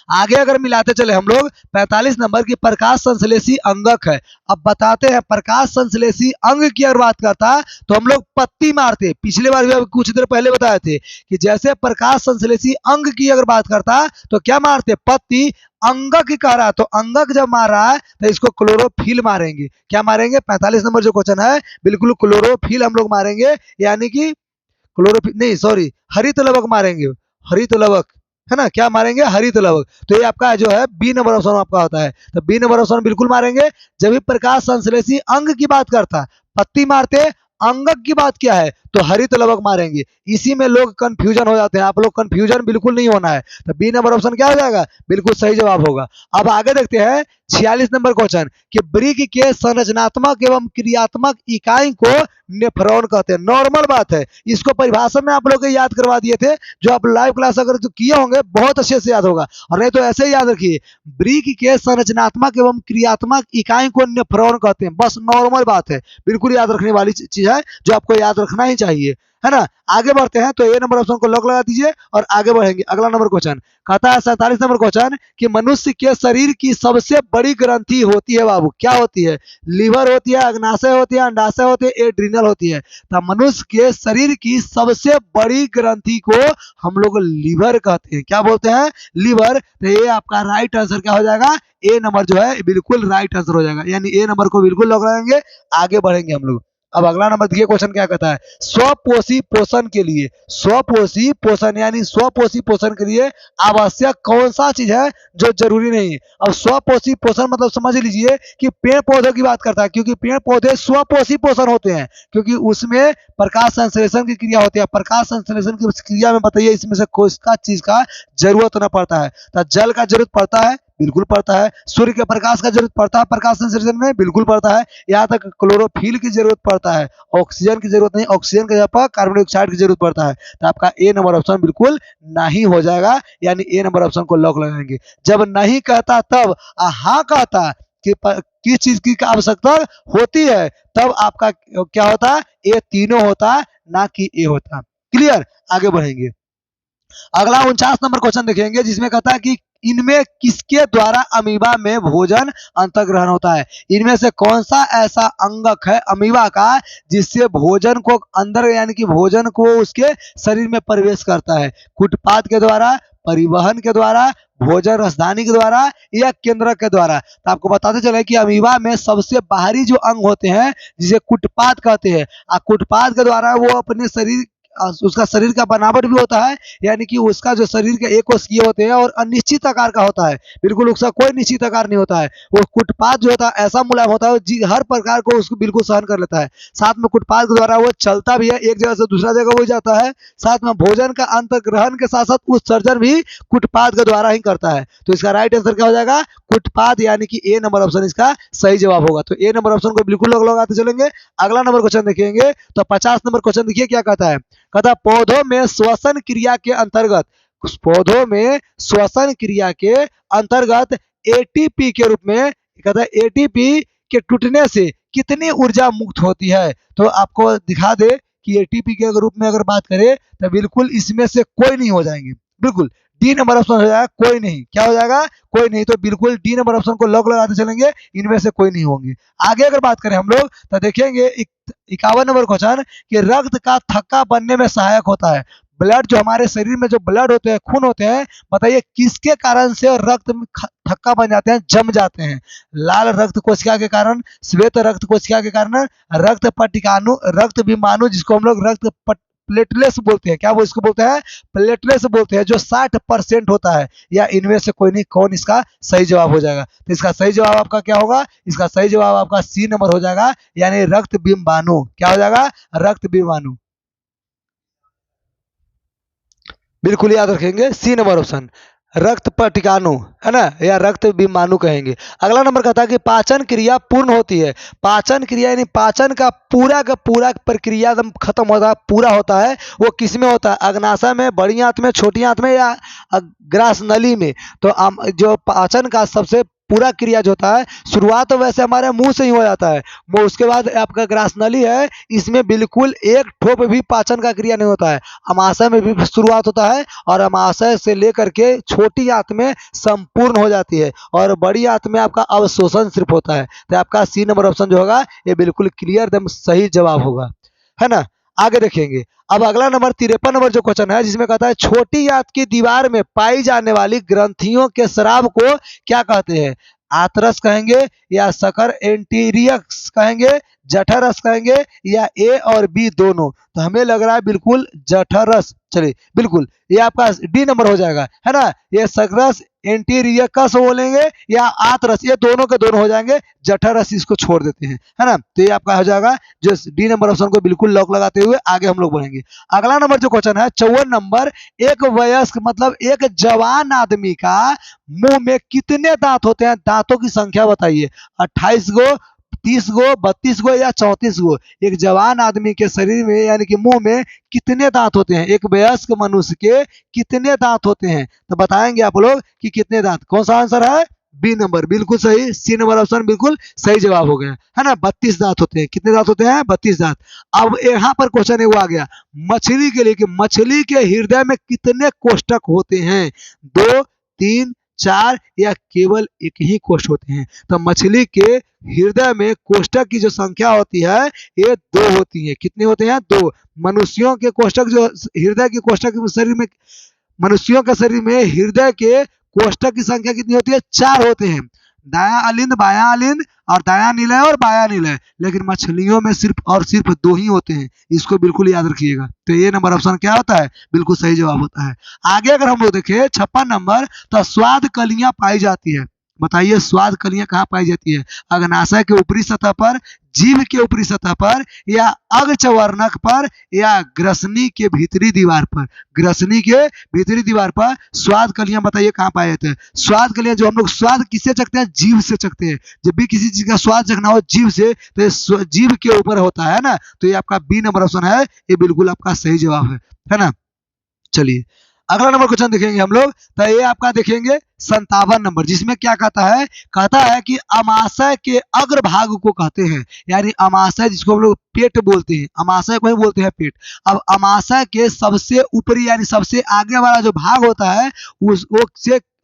आगे अगर मिलाते चले हम लोग 45 नंबर की प्रकाश संश्लेषी अंगक है। अब बताते हैं प्रकाश संश्लेषी अंग की अगर बात करता तो हम लोग पत्ती मारते। पिछले बार भी कुछ देर पहले बताए थे कि जैसे प्रकाश संश्लेषी अंग की अगर बात करता तो क्या मारते? पत्ती। अंगक कह रहा तो अंगक जब मार रहा है तो इसको क्लोरोफिल मारेंगे। क्या मारेंगे? 45 नंबर जो क्वेश्चन है बिल्कुल क्लोरोफिल हम लोग मारेंगे, यानी कि क्लोरोफिल नहीं सॉरी हरित लवक मारेंगे, हरित लवक है ना। क्या मारेंगे? हरित लवक। तो ये आपका जो है बी नंबर ऑप्शन आपका होता है। तो बी नंबर ऑप्शन बिल्कुल मारेंगे। जब भी प्रकाश संश्लेषी अंग की बात करता पत्ती मारते, अंगक की बात क्या है? तो हरित लवक मारेंगे। इसी में लोग कंफ्यूजन हो जाते हैं, आप लोग कंफ्यूजन बिल्कुल नहीं होना है। तो बी नंबर ऑप्शन क्या हो जाएगा? बिल्कुल सही जवाब होगा। अब आगे देखते हैं 46 नंबर क्वेश्चन कि वृक्क के संरचनात्मक एवं क्रियात्मक इकाई को नेफ्रॉन कहते हैं। नॉर्मल बात है, इसको परिभाषा में आप लोग याद करवा दिए थे, जो आप लाइव क्लास अगर तो किए होंगे बहुत अच्छे से याद होगा, और नहीं तो ऐसे ही याद रखिए वृक्क के संरचनात्मक एवं क्रियात्मक इकाई को नेफ्रॉन कहते हैं। बस नॉर्मल बात है, बिल्कुल याद रखने वाली चीज है जो आपको याद रखना ही चाहिए, है ना। आगे बढ़ते हैं तो ए नंबर ऑप्शन को लॉक लगा दीजिए और आगे बढ़ेंगे। अगला नंबर क्वेश्चन कहता है 47 नंबर क्वेश्चन कि मनुष्य के शरीर की सबसे बड़ी ग्रंथि होती है बाबू, क्या होती है? लीवर होती है, अग्नाशय होती है, अंडाशय होती है, एड्रिनल होती है। तो मनुष्य के शरीर की सबसे बड़ी ग्रंथि को हम लोग लीवर कहते हैं। क्या बोलते हैं? लीवर। तो ये आपका राइट आंसर क्या हो जाएगा? ए नंबर जो है बिल्कुल राइट आंसर हो जाएगा, यानी ए नंबर को बिल्कुल लॉक लगाएंगे। आगे बढ़ेंगे हम लोग। अब अगला नंबर देखिए क्वेश्चन क्या कहता है, स्वपोषी पोषण के लिए, स्वपोषी पोषण यानी स्वपोषी पोषण के लिए आवश्यक कौन सा चीज है जो जरूरी नहीं है। अब स्वपोषी पोषण मतलब समझ लीजिए कि पेड़ पौधों की बात करता है, क्योंकि पेड़ पौधे स्वपोषी पोषण होते हैं, क्योंकि उसमें प्रकाश संश्लेषण की क्रिया होती है। प्रकाश संश्लेषण की क्रिया में बताइए इसमें से कोई चीज का जरूरत न पड़ता है। तो जल का जरूरत पड़ता है, बिल्कुल पड़ता है। सूर्य के प्रकाश का जरूरत पड़ता है प्रकाश संश्लेषण में, बिल्कुल पड़ता है। यहाँ तक क्लोरोफिल की जरूरत पड़ता है, ऑक्सीजन की जरूरत नहीं, ऑक्सीजन के जगह पर कार्बन डाइऑक्साइड की जरूरत पड़ता है। तो आपका ए नंबर ऑप्शन बिल्कुल नहीं हो जाएगा, यानी ए नंबर ऑप्शन को लॉक लगाएंगे। जब नहीं कहता तब हाँ कहता कि किस चीज की आवश्यकता होती है, तब आपका क्या होता? ए तीनों होता, ना कि ए होता। क्लियर? आगे बढ़ेंगे। अगला 49 नंबर क्वेश्चन देखेंगे जिसमें कहता है कि इनमें किसके द्वारा अमीबा में भोजन अंतर्ग्रहण होता है? इनमें से कौन सा ऐसा अंगक है अमीबा का जिससे भोजन को अंदर यानी कि भोजन को उसके शरीर में प्रवेश करता है? कुटपाद के द्वारा, परिवहन के द्वारा, भोजन रसदानी के द्वारा या केंद्रक के द्वारा? तो आपको बताते चले कि अमीबा में सबसे बाहरी जो अंग होते हैं जिसे कुटपाद कहते हैं, कुटपाद के द्वारा वो अपने शरीर उसका शरीर का बनावट भी होता है, यानी कि उसका जो शरीर के एक कोशिकीय होते हैं और अनिश्चित आकार का होता है, बिल्कुल उसका कोई निश्चित आकार नहीं होता है। वो कुटपाद जो होता है ऐसा मुलायम होता है हर प्रकार को उसको बिल्कुल सहन कर लेता है। साथ में कुटपाद के द्वारा वो चलता भी है, एक जगह से दूसरा जगह वो जाता है। साथ में भोजन का अंतर्ग्रहण के साथ साथ उत्सर्जन भी कुटपाद के द्वारा ही करता है। तो इसका राइट आंसर क्या हो जाएगा? कुटपाद, यानी कि ए नंबर ऑप्शन इसका सही जवाब होगा। तो ए नंबर ऑप्शन को बिल्कुल लोग लगाते चलेंगे। अगला नंबर क्वेश्चन देखेंगे तो 50 नंबर क्वेश्चन देखिए क्या कहता है। कहता पौधों में श्वसन क्रिया के अंतर्गत, पौधों में श्वसन क्रिया के अंतर्गत एटीपी के रूप में, कहता है एटीपी के टूटने से कितनी ऊर्जा मुक्त होती है? तो आपको दिखा दे कि एटीपी के रूप में अगर बात करें तो बिल्कुल इसमें से कोई नहीं हो जाएंगे, बिल्कुल डी नंबर ऑप्शन हो जाएगा, कोई नहीं। क्या हो जाएगा? कोई नहीं। तो बिल्कुल डी नंबर ऑप्शन को लॉक लगाते चलेंगे, इनमें से कोई नहीं होंगे। आगे अगर बात करें हम लोग तो देखेंगे 51 नंबर क्वेश्चन कि रक्त का थक्का बनने में सहायक होता है। ब्लड जो हमारे शरीर में जो ब्लड होते हैं, खून होते हैं, बताइए किसके कारण से रक्त में थक्का बन जाते हैं, जम जाते हैं? लाल रक्त कोशिका के कारण, श्वेत रक्त कोशिका के कारण, रक्त पट्टिकाणु, रक्त विमाणु जिसको हम लोग रक्त प्लेटलेट्स बोलते हैं। क्या वो इसको बोलते हैं? प्लेटलेट्स बोलते हैं, जो 60% होता है। या इनमें से कोई नहीं, कौन इसका सही जवाब हो जाएगा? तो इसका सही जवाब आपका क्या होगा? इसका सही जवाब आपका सी नंबर हो जाएगा, यानी रक्त विमाणु। क्या हो जाएगा? रक्त विमाणु। बिल्कुल याद रखेंगे, सी नंबर ऑप्शन रक्त पटिकाणु, है ना, या रक्त विमाणु कहेंगे। अगला नंबर कहता है कि पाचन क्रिया पूर्ण होती है। पाचन क्रिया यानी पाचन का पूरा प्रक्रिया एकदम खत्म होता है, पूरा होता है, वो किस में होता है? अग्नाशय में, बड़ी आंत में, छोटी आंत में या ग्रास नली में? तो जो पाचन का सबसे पूरा क्रिया जो होता है, शुरुआत तो वैसे हमारे मुंह से ही हो जाता है, वो उसके बाद आपका ग्रास नली है, इसमें बिल्कुल एक ठोप भी पाचन का क्रिया नहीं होता है। अमाशय में भी शुरुआत होता है और अमाशय से लेकर के छोटी आंत में संपूर्ण हो जाती है और बड़ी आंत में आपका अवशोषण सिर्फ होता है। तो आपका सी नंबर ऑप्शन जो होगा ये बिल्कुल क्लियर एकदम सही जवाब होगा, है ना। आगे देखेंगे। अब अगला नंबर 53 नंबर जो क्वेश्चन है जिसमें कहता है छोटी आंत की दीवार में पाई जाने वाली ग्रंथियों के स्राव को क्या कहते हैं? आतरस कहेंगे या सकर एंटीरियक्स कहेंगे, जठरस कहेंगे या ए और बी दोनों? तो हमें लग रहा है बिल्कुल जठरस। चलिए बिल्कुल ये आपका डी नंबर हो जाएगा, है ना। ये सकरस एंटीरियकस बोलेंगे या आतरस, ये दोनों के दोनों हो जाएंगे, जठरस इसको छोड़ देते हैं, है ना। तो ये आपका हो जाएगा जो डी नंबर ऑप्शन को बिल्कुल लॉक लगाते हुए आगे हम लोग बढ़ेंगे। अगला नंबर जो क्वेश्चन है 54 नंबर, एक वयस्क मतलब एक जवान आदमी का मुंह में कितने दांत होते हैं? दांतों की संख्या बताइए। 28 गो, 30 गो, 32 गो या 34 गो? एक जवान आदमी के शरीर में यानी कि मुंह में कितने दांत होते हैं? एक वयस्क मनुष्य के कितने दांत होते हैं? तो बताएंगे आप लोग कि कितने दांत। कौन सा आंसर है? बी नंबर बिल्कुल सही, सी नंबर ऑप्शन बिल्कुल सही जवाब हो गया, है ना। 32 दांत होते हैं, कितने दांत होते हैं? 32 दांत। अब यहाँ पर क्वेश्चन वो आ गया मछली के लिए कि मछली के हृदय में कितने कोष्ठक होते हैं? 2, 3, 4 या केवल एक ही कोष्ठ होते हैं? तो मछली के हृदय में कोष्ठक की जो संख्या होती है ये 2 होती है। कितने होते हैं? 2। मनुष्यों के कोष्ठक जो हृदय के कोष्ठक शरीर में, मनुष्यों के शरीर में हृदय के कोष्ठक की संख्या कितनी होती है? 4 होते हैं। दायां अलिंद, बायां अलिंद और दायां निलय और बायां निलय। लेकिन मछलियों में सिर्फ और सिर्फ 2 ही होते हैं। इसको बिल्कुल याद रखिएगा। तो ये नंबर ऑप्शन क्या होता है? बिल्कुल सही जवाब होता है। आगे अगर हम लोग देखें 56 नंबर, तो स्वाद कलियां पाई जाती है। बताइए स्वाद कलियां कहाँ पाई जाती है? अग्नाशय के ऊपरी सतह पर, जीभ के ऊपरी सतह पर, या अग्रचवर्णक पर, या ग्रसनी के भीतरी दीवार पर। ग्रसनी के भीतरी दीवार पर स्वाद कलियां बताइए कहाँ पाए जाते हैं? स्वाद कलियां जो हम लोग स्वाद किससे चखते हैं? जीभ से चखते हैं। जब भी किसी चीज का स्वाद चखना हो जीभ से, तो ये जीभ के ऊपर होता है ना। तो ये आपका बी नंबर ऑप्शन है, ये बिल्कुल आपका सही जवाब है ना। चलिए अगला नंबर क्वेश्चन देखेंगे हम लोग। तो ये आपका देखेंगे 57 नंबर, जिसमें क्या कहता है? कहता है कि अमाशय के अग्रभाग को कहते हैं, यानी अमाशय जिसको हम लोग पेट बोलते हैं, अमाशय को ही बोलते हैं पेट। अब अमाशय के सबसे ऊपरी यानी सबसे आगे वाला जो भाग होता है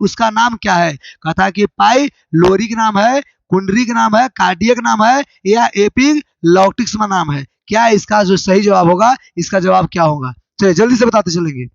उसका नाम क्या है? कहता है कि पाई लोरिक नाम है, कुंडरी का नाम है, कार्डियक नाम है, या एपिग्लॉटिक्स नाम है। क्या इसका जो सही जवाब होगा? इसका जवाब क्या होगा? चलिए जल्दी से बताते चलेंगे।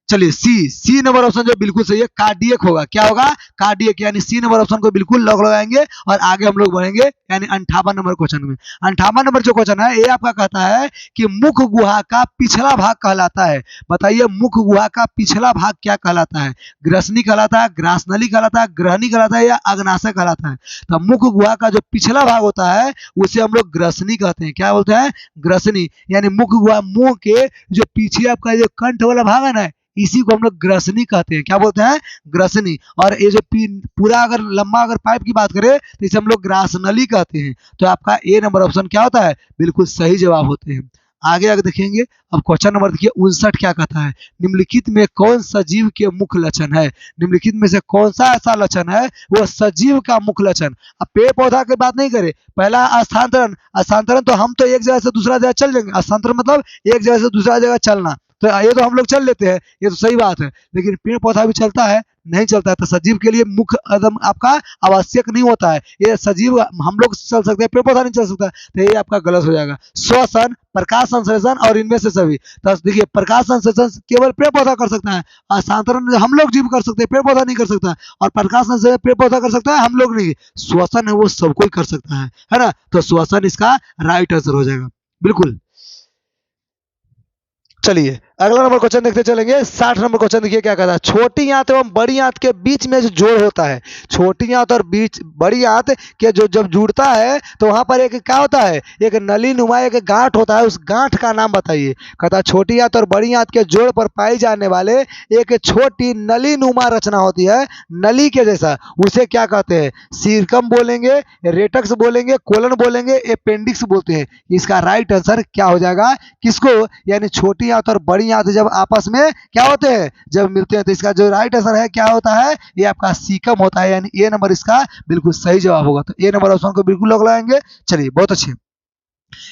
चलिए सी नंबर ऑप्शन जो बिल्कुल सही है, कार्डियक होगा। क्या होगा? कार्डियक, यानी सी नंबर ऑप्शन को बिल्कुल लॉक लगाएंगे और आगे हम लोग बढ़ेंगे यानी 58 नंबर क्वेश्चन में। 58 नंबर जो क्वेश्चन है ये आपका कहता है कि मुख गुहा का पिछला भाग कहलाता है। बताइए मुख गुहा का पिछला भाग क्या कहलाता है? ग्रसनी कहलाता है, ग्रासनली कहलाता है, ग्रहणी कहलाता है, या अग्नाशय कहलाता है? तो मुख गुहा का जो पिछला भाग होता है उसे हम लोग ग्रसनी कहते हैं। क्या बोलते हैं? ग्रसनी, यानी मुख गुहा, मुंह के जो पीछे आपका जो कंठ वाला भाग है ना, इसी को हम लोग ग्रसनी कहते हैं। क्या बोलते हैं? ग्रसनी। और ये जो पूरा अगर लंबा अगर पाइप की बात करें तो इसे हम लोग ग्रासनली कहते हैं। तो आपका ए नंबर ऑप्शन क्या होता है? बिल्कुल सही जवाब होते हैं। आगे अगर देखेंगे, अब क्वेश्चन नंबर देखिए 59 क्या कहता है? निम्नलिखित में कौन सजीव के मुख्य लक्षण है? निम्नलिखित में से कौन सा ऐसा लक्षण है वो सजीव का मुख्य लक्षण? अब पेड़ पौधा की बात नहीं करें, पहला स्थानांतरण। स्थानांतरण तो हम तो एक जगह से दूसरा जगह चल जाएंगे। स्थानांतरण मतलब एक जगह से दूसरा जगह चलना, तो ये तो हम लोग चल लेते हैं, ये तो सही बात है। लेकिन पेड़ पौधा भी चलता है? नहीं चलता है। तो सजीव के लिए मुख्य कदम आपका आवश्यक नहीं होता है। ये सजीव हम लोग चल सकते हैं, पेड़ पौधा नहीं चल सकता। तो ये आपका गलत हो जाएगा। श्वसन, प्रकाश संश्लेषण और इनमें से सभी। तो देखिए प्रकाश संश्लेषण केवल पेड़ पौधा कर सकता है, स्थानांतरण हम लोग जीव कर सकते हैं, पेड़ पौधा नहीं कर सकता। और प्रकाश संश्लेषण पेड़ पौधा कर सकता है, हम लोग नहीं। श्वसन है वो सब कोई कर सकता है ना। तो श्वसन इसका राइट आंसर हो जाएगा बिल्कुल। चलिए अगला नंबर क्वेश्चन देखते चलेंगे। 60 नंबर क्वेश्चन देखिए क्या कहता है? छोटी आंत एवं बड़ी आंत के बीच में जो जोड़ होता है, छोटी आंत और बड़ी आंत के जो जब जुड़ता है तो वहां पर एक क्या होता है? एक नली नुमा एक गांठ होता है। उस गांठ का नाम बताइए। कहता है छोटी आंत और बड़ी आंत के जोड़ पर पाई जाने वाले एक छोटी नली नुमा रचना होती है, नली के जैसा, उसे क्या कहते हैं? सीरकम बोलेंगे, रेटक्स बोलेंगे, कोलन बोलेंगे, अपेंडिक्स बोलते हैं। इसका राइट आंसर क्या हो जाएगा? किसको? यानी छोटी आंत और बड़ी आंत जब आपस में क्या होते हैं? जब मिलते हैं। तो इसका जो राइट आंसर है क्या होता है? ये आपका सीकम होता है, यानी ए नंबर इसका बिल्कुल सही जवाब होगा। तो ए नंबर ऑप्शन को बिल्कुल लॉक लगाएंगे। चलिए बहुत अच्छे।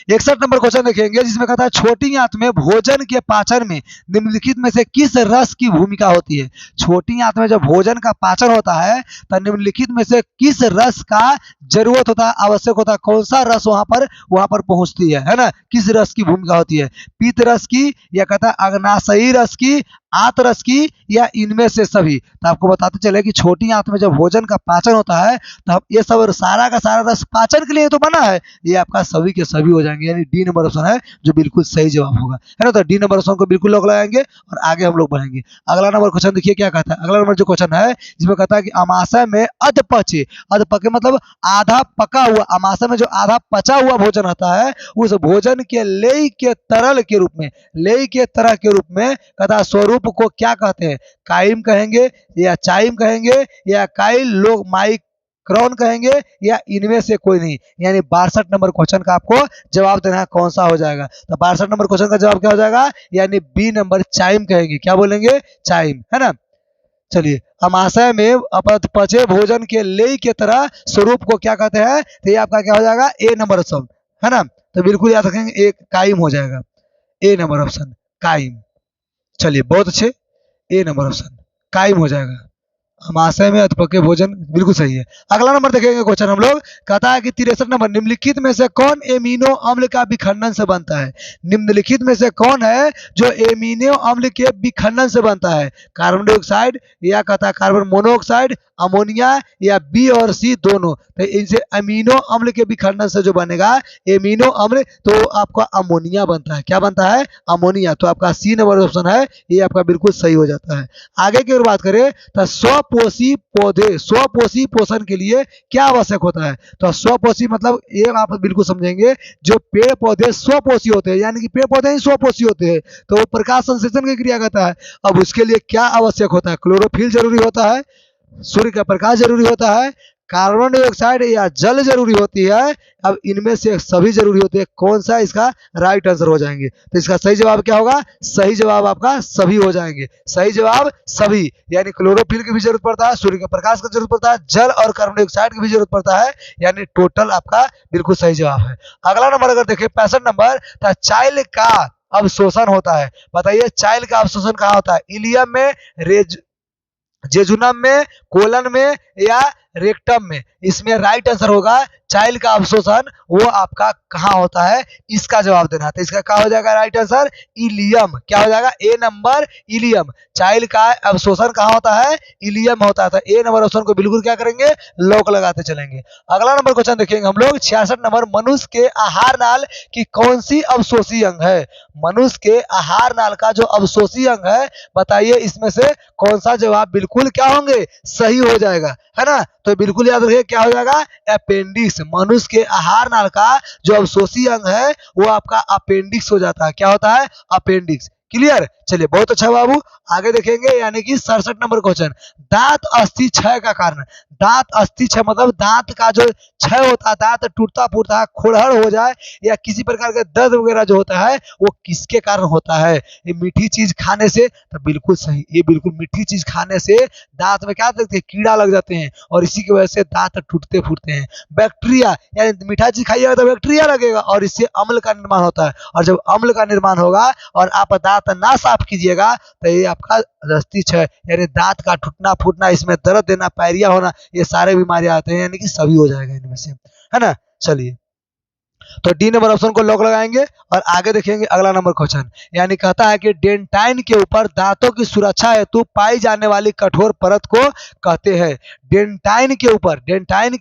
61 नंबर क्वेश्चन देखेंगे, जिसमें कहता है छोटी आंत में भोजन के पाचन में निम्नलिखित में से किस रस की भूमिका होती है? छोटी आंत में जब भोजन का पाचन होता है तो निम्नलिखित में से किस रस का जरूरत होता है, आवश्यक होता है? कौन सा रस वहां पर पहुंचती है ना? किस रस की भूमिका होती है? पीत रस की, या कहता है अग्नाशयी रस की, आंत रस की, या इनमें से सभी? तो आपको बताते चले कि छोटी आंत में जब भोजन का पाचन होता है तो हम ये सब सारा का सारा रस पाचन के लिए तो बना है। ये आपका सभी के सभी हो जाएंगे, यानी डी नंबर ऑप्शन है जो बिल्कुल सही जवाब होगा, है ना। तो डी नंबर ऑप्शन को बिल्कुल लॉक लगाएंगे और आगे हम लोग बढ़ेंगे। अगला नंबर क्वेश्चन देखिए क्या कहता है। अगला नंबर जो क्वेश्चन है जिसमें कहता है कि अमाशय में अधपचे, अधपके मतलब आधा पका हुआ, अमाशय में जो आधा पचा हुआ भोजन होता है उस भोजन के लेई के तरल के रूप में, लेई के तरह के रूप में कहता है स्वरूप को क्या कहते हैं? काइम कहेंगे, या चाइम कहेंगे, या काइल लोग माइक क्रॉन कहेंगे, या इनमें से कोई नहीं? यानी 62 नंबर क्वेश्चन का आपको जवाब देना है, कौन सा हो जाएगा? तो 62 नंबर क्वेश्चन का जवाब क्या हो जाएगा? यानी बी नंबर चाइम कहेंगे। क्या बोलेंगे? चाइम, है ना। चलिए अमाशय में अपच भोजन के लेय के तरह स्वरूप को क्या कहते हैं, तो ये आपका क्या हो जाएगा, ए नंबर ऑप्शन, है ना। तो बिल्कुल याद रखेंगे, एक कायम हो जाएगा, ए नंबर ऑप्शन कायम। चलिए बहुत अच्छे, ए नंबर ऑप्शन कायम हो जाएगा, अमाशय में अधपके भोजन, बिल्कुल सही है। अगला नंबर देखेंगे क्वेश्चन हम लोग, कहता है कि 63 नंबर, निम्नलिखित में से कौन एमिनो अम्ल का विखंडन से बनता है। निम्नलिखित में से कौन है जो एमिनो अम्ल के विखंडन से बनता है, कार्बन डाइऑक्साइड या कहता है कार्बन मोनोऑक्साइड, अमोनिया या बी और सी दोनों। तो इनसे अमीनो अम्ल के विखंडन से जो बनेगा एमिनो अम्ल, तो आपका अमोनिया बनता है। क्या बनता है, अमोनिया। तो आपका सी नंबर ऑप्शन है, ये आपका बिल्कुल सही हो जाता है। आगे की ओर बात करें तो स्वपोषी पौधे, स्वपोषी पोषण के लिए क्या आवश्यक होता है। तो स्वपोषी मतलब ये आप बिल्कुल समझेंगे, जो पेड़ पौधे स्वपोषी होते हैं, यानी कि पेड़ पौधे ही स्वपोषी होते हैं, तो वो प्रकाश संश्लेषण की क्रिया करता है। अब उसके लिए क्या आवश्यक होता है, क्लोरोफिल जरूरी होता है, सूर्य का प्रकाश जरूरी होता है, कार्बन डाइऑक्साइड या जल जरूरी होती है। अब इनमें से सभी जरूरी होते हैं, कौन सा इसका राइट आंसर हो जाएंगे। तो इसका सही जवाब क्या होगा, सही जवाब आपका सभी हो जाएंगे, सही जवाब सभी, यानी क्लोरोफिल की भी जरूरत पड़ता है, सूर्य के प्रकाश की जरूरत पड़ता है, जल और कार्बन डाइऑक्साइड की भी जरूरत पड़ता है, यानी टोटल आपका बिल्कुल सही जवाब है। अगला नंबर अगर देखें 65 नंबर, तो चाइल्ड का अवशोषण होता है। बताइए चाइल्ड का अवशोषण कहाँ होता है, इलियम में, जेजुनम में, कोलन में या रेक्टम में। इसमें राइट आंसर होगा चाइल्ड का अवशोषण वो आपका कहाँ होता है, इसका जवाब देना। तो इसका क्या हो जाएगा राइट आंसर, इलियम। क्या हो जाएगा, ए नंबर इलियम। चाइल्ड का अवशोषण कहाँ होता है, इलियम होता है। तो ए नंबर ऑप्शन को बिल्कुल क्या करेंगे, लॉक लगाते चलेंगे। अगला नंबर क्वेश्चन देखेंगे हम लोग 66 नंबर, मनुष्य के आहार नाल की कौन सी अवशोषी अंग है। मनुष्य के आहार नाल का जो अवशोषी अंग है, बताइए इसमें से कौन सा जवाब बिल्कुल क्या होंगे, सही हो जाएगा, है ना। तो बिल्कुल याद रखिए क्या हो जाएगा, अपेंडिक्स। मनुष्य के आहार नाल का जो अवशोषी अंग है वो आपका अपेंडिक्स हो जाता है। क्या होता है, अपेंडिक्स। क्लियर। चलिए बहुत अच्छा बाबू, आगे देखेंगे, यानी कि 67 नंबर क्वेश्चन, दांत अस्थि क्षय का कारण। दांत अस्थि क्षय मतलब दांत का जो क्षय होता है, दांत टूटता फूटता है, खोड़हड़ हो जाए या किसी प्रकार का दर्द वगैरह जो होता है वो किसके कारण होता है, ये मीठी चीज खाने से। तो बिल्कुल सही, ये बिल्कुल मीठी चीज खाने से दांत में क्या लगते हैं, कीड़ा लग जाते हैं और इसी की वजह से दांत टूटते फूटते हैं। बैक्टीरिया, यानी मीठा चीज खाइएगा तो बैक्टीरिया लगेगा और इससे अम्ल का निर्माण होता है, और जब अम्ल का निर्माण होगा और आप दांत ना साफ कीजिएगा तो ये आपका अस्थि क्षय, यानी दांत का टूटना फूटना, इसमें दर्द देना, पायरिया होना, ये सारे बीमारियां आते हैं, यानी कि सभी हो जाएगा इनमें से, है ना। चलिए तो डी नंबर ऑप्शन को लॉक लगाएंगे और आगे देखेंगे अगला नंबर क्वेश्चन, यानी कहता है कि डेंटाइन के ऊपर दांतों की सुरक्षा हेतु पाई जाने वाली कठोर परत को कहते हैं। डेंटाइन के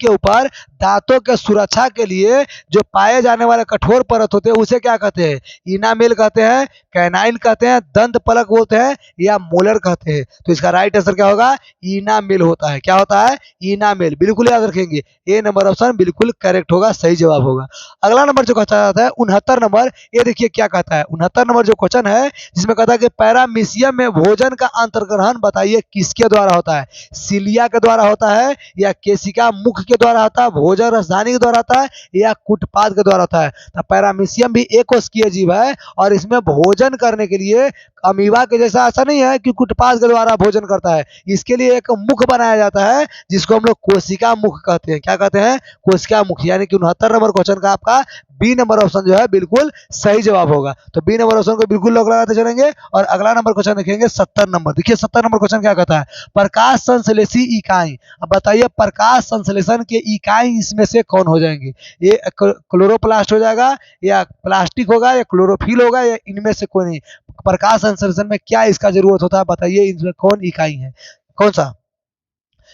ऊपर दांतों के सुरक्षा के लिए जो पाए जाने वाले कठोर परत होते हैं उसे क्या कहते हैं, इनामेल कहते हैं, कैनाइन कहते हैं, दंत पलक बोलते हैं या मोलर कहते हैं। तो इसका राइट आंसर क्या होगा, इनामेल होता है। क्या होता है, इनामेल। बिल्कुल याद रखेंगे, ए नंबर ऑप्शन बिल्कुल करेक्ट होगा, सही जवाब होगा। अगला नंबर जो कहता जाता है 69 नंबर, ये देखिए क्या कहता है 69 नंबर जो क्वेश्चन है, जिसमें कहता है कि पैरामीशियम में भोजन का अंतर्ग्रहण बताइए किसके द्वारा होता है, सिलिया के द्वारा होता है या केशिका मुख के द्वारा होता है, भोजन राजधानी के द्वारा होता है या कुटपाद के द्वारा होता है। तो पैरामीशियम भी एक कोशिकीय जीव है और इसमें भोजन करने के लिए अमीबा के जैसा ऐसा नहीं है कि कुटपाद के द्वारा भोजन करता है, इसके लिए एक मुख बनाया जाता है जिसको हम लोग कोशिका मुख कहते हैं। क्या कहते हैं, कोशिका मुख। यानी कि 69 नंबर क्वेश्चन का आपका बी नंबर ऑप्शन जो है बिल्कुल सही जवाब होगा। तो बी नंबर ऑप्शन को बिल्कुल लॉक लगाते चलेंगे और अगला नंबर क्वेश्चन देखेंगे 70 नंबर। देखिए 70 नंबर क्वेश्चन क्या कहता है, प्रकाश संश्लेषी इकाई। अब बताइए प्रकाश संश्लेषण के इकाई इसमें से कौन हो जाएंगे, ये क्लोरोप्लास्ट हो जाएगा या प्लास्टिक होगा या क्लोरोफिल होगा या इनमें से कोई नहीं। प्रकाश संश्लेषण में क्या इसका जरूरत होता है, बताइए इसमें कौन इकाई है, कौन सा।